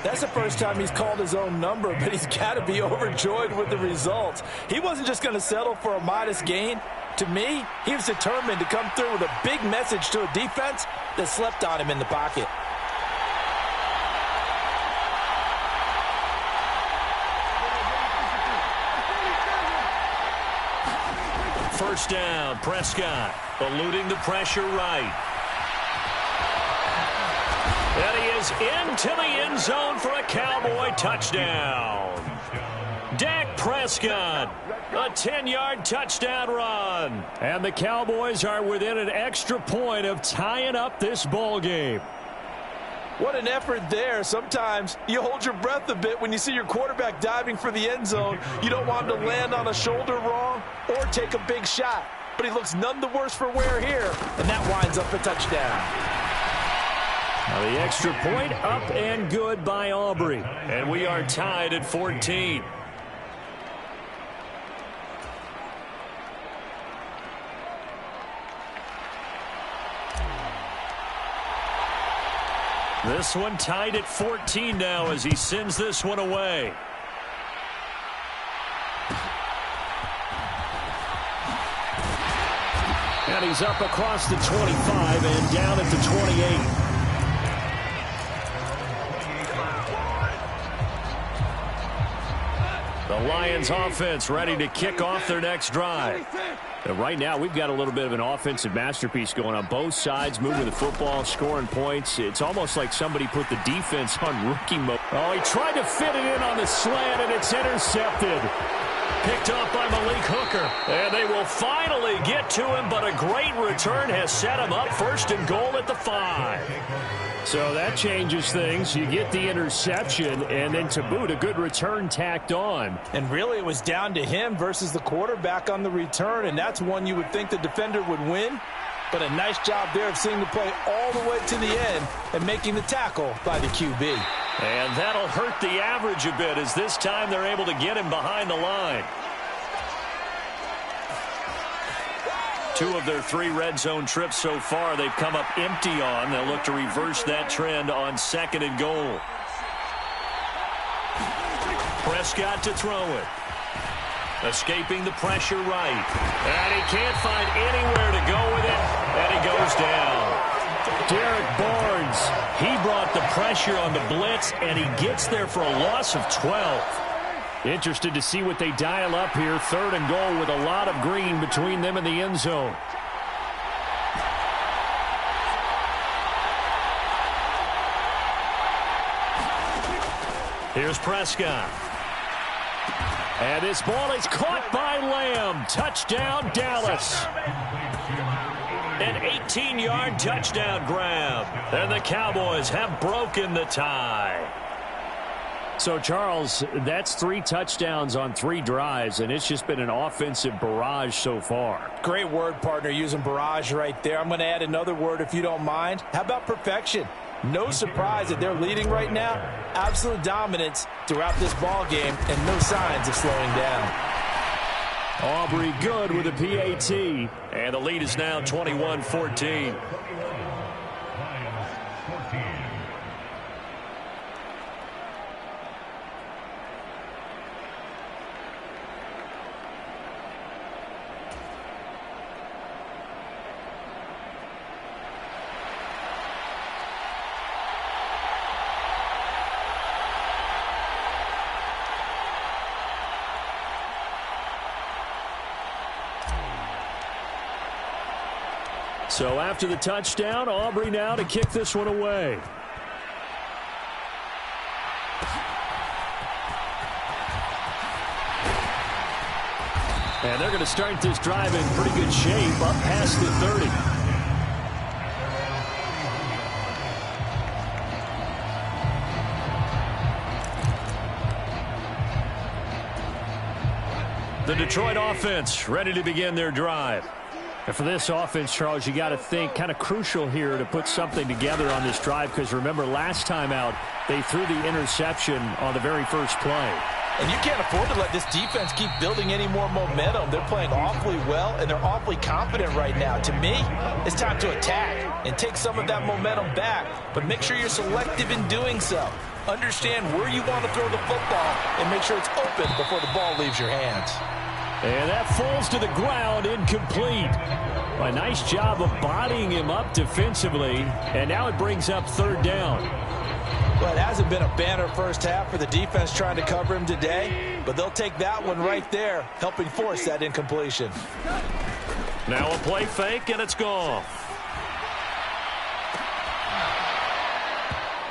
That's the first time he's called his own number, but he's got to be overjoyed with the results. He wasn't just going to settle for a modest gain. To me, he was determined to come through with a big message to a defense that slept on him in the pocket. First down, Prescott eluding the pressure right. And he is into the end zone for a Cowboy touchdown. Dak Prescott, a 10-yard touchdown run. And the Cowboys are within an extra point of tying up this ball game. What an effort there. Sometimes you hold your breath a bit when you see your quarterback diving for the end zone. You don't want him to land on a shoulder wrong or take a big shot. But he looks none the worse for wear here, and that winds up a touchdown. Now the extra point up and good by Aubrey. And we are tied at 14. This one tied at 14 now as he sends this one away. And he's up across the 25 and down at the 28. The Lions offense ready to kick off their next drive. And right now, we've got a little bit of an offensive masterpiece going on both sides, moving the football, scoring points. It's almost like somebody put the defense on rookie mode. Oh, he tried to fit it in on the slant, and it's intercepted. Picked off by Malik Hooker. And they will finally get to him, but a great return has set him up first and goal at the 5. So that changes things. You get the interception, and then to boot, a good return tacked on. And really, it was down to him versus the quarterback on the return, and that's one you would think the defender would win. But a nice job there of seeing the play all the way to the end and making the tackle by the QB. And that'll hurt the average a bit as this time they're able to get him behind the line. 2 of their 3 red zone trips so far they've come up empty on. They'll look to reverse that trend on 2nd and goal. Prescott to throw it. Escaping the pressure right. And he can't find anywhere to go with it. And he goes down. Derek Barnes, he brought the pressure on the blitz, and he gets there for a loss of 12. Interested to see what they dial up here. 3rd and goal with a lot of green between them and the end zone. Here's Prescott. And this ball is caught by Lamb. Touchdown, Dallas. An 18-yard touchdown grab. And the Cowboys have broken the tie. So, Charles, that's 3 touchdowns on 3 drives, and it's just been an offensive barrage so far. Great word, partner, using barrage right there. I'm going to add another word if you don't mind. How about perfection? No surprise that they're leading right now. Absolute dominance throughout this ball game and no signs of slowing down. Aubrey good with a PAT, and the lead is now 21-14. So after the touchdown, Aubrey now to kick this one away. And they're going to start this drive in pretty good shape, up past the 30. The Detroit offense ready to begin their drive. And for this offense, Charles, you got to think kind of crucial here to put something together on this drive, because remember last time out they threw the interception on the very first play. And you can't afford to let this defense keep building any more momentum. They're playing awfully well, and they're awfully confident right now. To me, it's time to attack and take some of that momentum back, but make sure you're selective in doing so. Understand where you want to throw the football and make sure it's open before the ball leaves your hands. And that falls to the ground, incomplete. A nice job of bodying him up defensively, and now it brings up third down. Well, it hasn't been a banner first half for the defense trying to cover him today, but they'll take that one right there, helping force that incompletion. Now a play fake, and it's gone.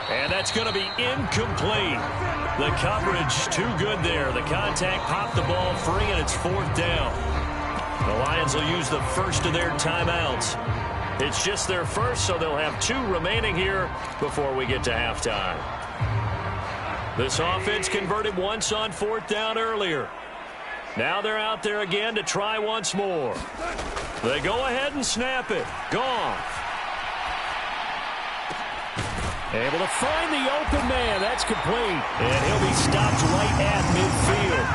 And that's going to be incomplete. The coverage too good there. The contact popped the ball free, and it's fourth down. The Lions will use the first of their timeouts. It's just their first, so they'll have 2 remaining here before we get to halftime. This offense converted once on fourth down earlier. Now they're out there again to try once more. They go ahead and snap it. Gone. Able to find the open man. That's complete. And he'll be stopped right at midfield.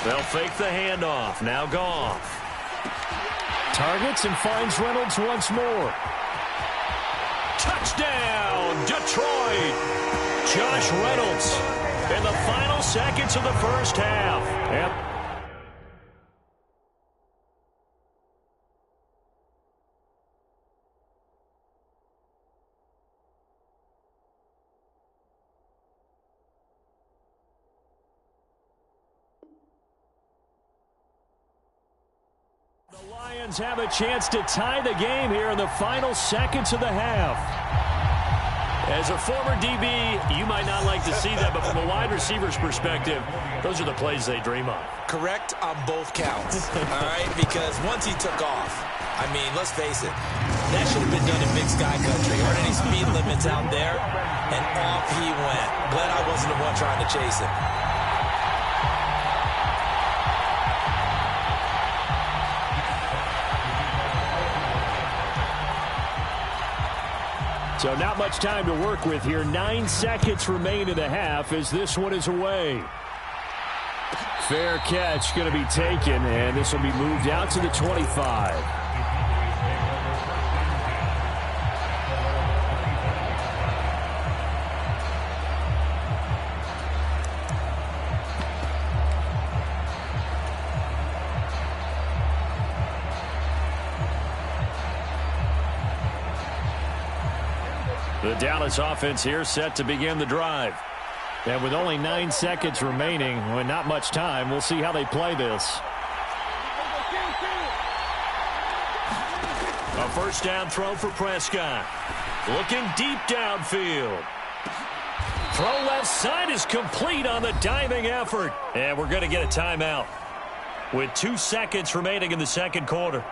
They'll fake the handoff. Now Goff. Targets and finds Reynolds once more. Touchdown, Detroit. Josh Reynolds in the final seconds of the first half. Yep. The Lions have a chance to tie the game here in the final seconds of the half. As a former DB, you might not like to see that, but from a wide receiver's perspective, those are the plays they dream of. Correct on both counts, all right? Because once he took off, I mean, let's face it, that should have been done in Big Sky Country. Aren't any speed limits out there? And off he went. Glad I wasn't the one trying to chase him. So not much time to work with here. 9 seconds remain in the half as this one is away. Fair catch going to be taken, and this will be moved out to the 25. The Dallas offense here set to begin the drive. And with only 9 seconds remaining, with not much time, we'll see how they play this. A first down throw for Prescott. Looking deep downfield. Throw left side is complete on the diving effort. And we're going to get a timeout with 2 seconds remaining in the second quarter.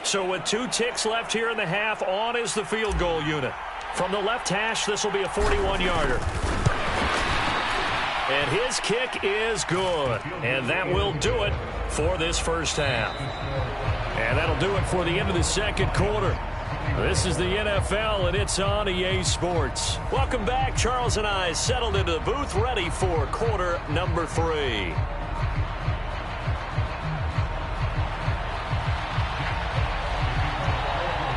So with 2 ticks left here in the half, on is the field goal unit. From the left hash, this will be a 41-yarder. And his kick is good. And that will do it for this first half. And that'll do it for the end of the second quarter. This is the NFL, and it's on EA Sports. Welcome back. Charles and I settled into the booth, ready for quarter number 3.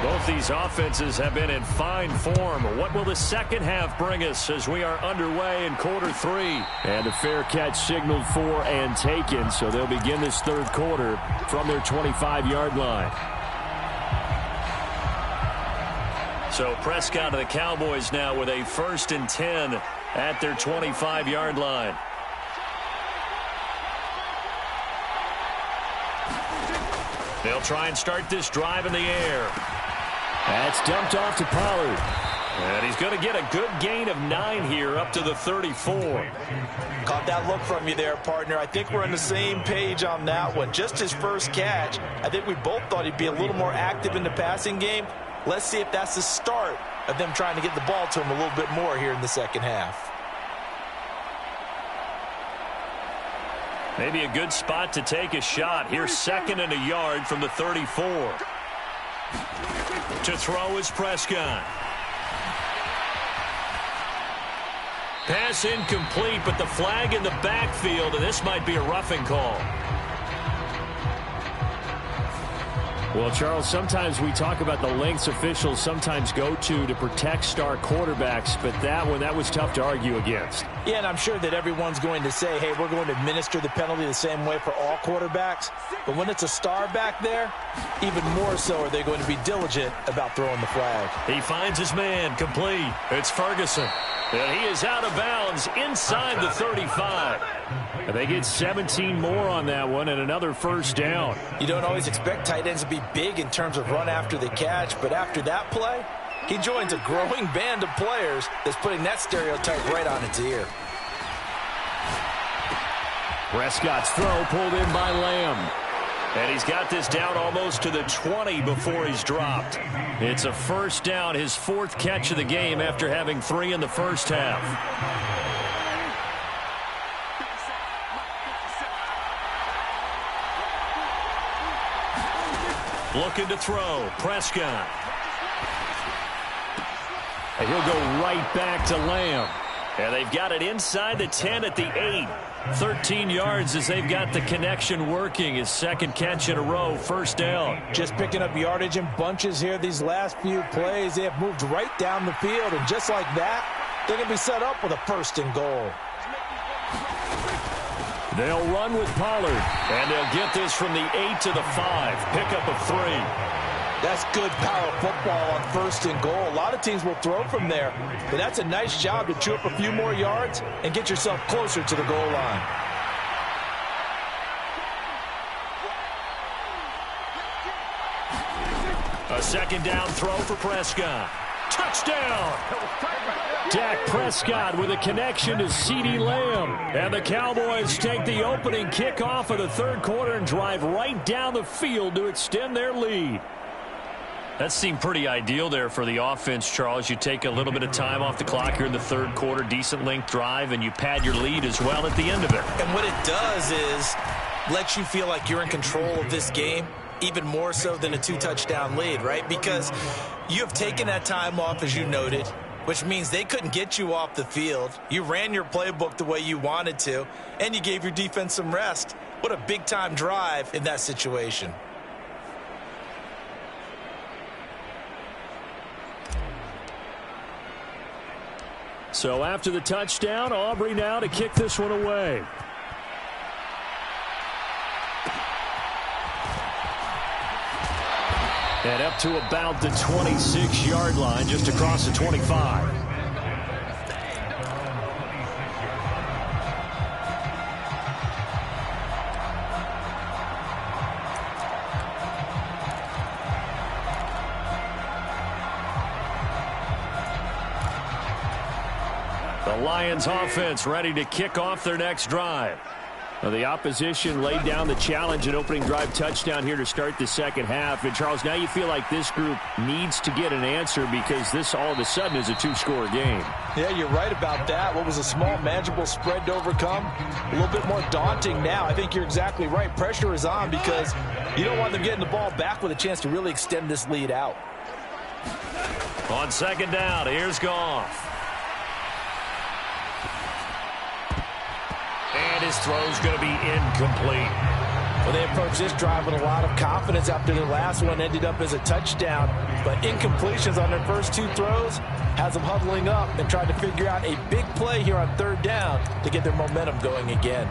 Both these offenses have been in fine form. What will the second half bring us as we are underway in quarter 3? And a fair catch signaled for and taken, so they'll begin this third quarter from their 25-yard line. So Prescott of the Cowboys now with a 1st and 10 at their 25-yard line. They'll try and start this drive in the air. That's dumped off to Pollard. And he's going to get a good gain of 9 here up to the 34. Caught that look from you there, partner. I think we're on the same page on that one. Just his first catch. I think we both thought he'd be a little more active in the passing game. Let's see if that's the start of them trying to get the ball to him a little bit more here in the second half. Maybe a good spot to take a shot. Here's 2nd and a yard from the 34. To throw is Prescott. Pass incomplete, but the flag in the backfield, and this might be a roughing call. Well, Charles, sometimes we talk about the lengths officials sometimes go to protect star quarterbacks, but that was tough to argue against. Yeah, and I'm sure that everyone's going to say, hey, we're going to administer the penalty the same way for all quarterbacks. But when it's a star back there, even more so are they going to be diligent about throwing the flag. He finds his man complete. It's Ferguson. And he is out of bounds inside the 35. And they get 17 more on that one and another first down. You don't always expect tight ends to be big in terms of run after the catch, but after that play, he joins a growing band of players that's putting that stereotype right on its ear. Prescott's throw pulled in by Lamb. And he's got this down almost to the 20 before he's dropped. It's a first down, his fourth catch of the game after having 3 in the first half. Looking to throw. Prescott. And he'll go right back to Lamb. And they've got it inside the 10 at the 8. 13 yards as they've got the connection working. His second catch in a row, first down. Just picking up yardage in bunches here these last few plays. They have moved right down the field, and just like that, they're going to be set up with a first and goal. They'll run with Pollard, and they'll get this from the 8 to the 5. Pickup of 3. That's good power football on first and goal. A lot of teams will throw from there, but that's a nice job to chew up a few more yards and get yourself closer to the goal line. A second down throw for Prescott. Touchdown! Dak Prescott with a connection to CeeDee Lamb. And the Cowboys take the opening kickoff of the third quarter and drive right down the field to extend their lead. That seemed pretty ideal there for the offense, Charles. You take a little bit of time off the clock here in the third quarter, decent length drive, and you pad your lead as well at the end of it. And what it does is let you feel like you're in control of this game, even more so than a 2-touchdown lead, right? Because you have taken that time off, as you noted, which means they couldn't get you off the field. You ran your playbook the way you wanted to, and you gave your defense some rest. What a big-time drive in that situation. So after the touchdown, Aubrey now to kick this one away. And up to about the 26-yard line, just across the 25. The Lions offense ready to kick off their next drive. Well, the opposition laid down the challenge and opening drive touchdown here to start the second half. And, Charles, now you feel like this group needs to get an answer because this all of a sudden is a 2-score game. Yeah, you're right about that. What was a small, manageable spread to overcome, a little bit more daunting now. I think you're exactly right. Pressure is on because you don't want them getting the ball back with a chance to really extend this lead out. On second down, here's Goff. And his throw's going to be incomplete. Well, they approached this drive with a lot of confidence after their last one ended up as a touchdown. But incompletions on their first 2 throws has them huddling up and trying to figure out a big play here on third down to get their momentum going again.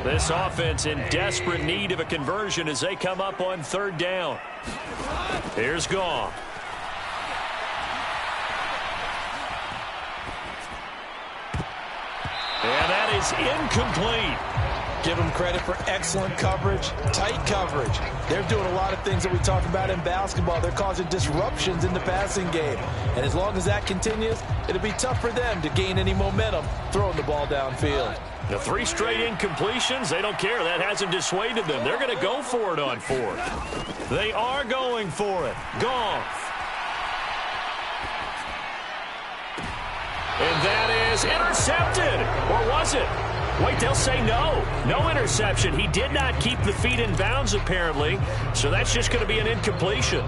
This offense in desperate need of a conversion as they come up on third down. Here's Goff. And that is incomplete. Give them credit for excellent coverage, tight coverage. They're doing a lot of things that we talk about in basketball. They're causing disruptions in the passing game. And as long as that continues, it'll be tough for them to gain any momentum throwing the ball downfield. The 3 straight incompletions, they don't care. That hasn't dissuaded them. They're going to go for it on 4th. They are going for it. Goff. And that is intercepted. Or was it? Wait, they'll say no. No interception. He did not keep the feet in bounds, apparently. So that's just going to be an incompletion.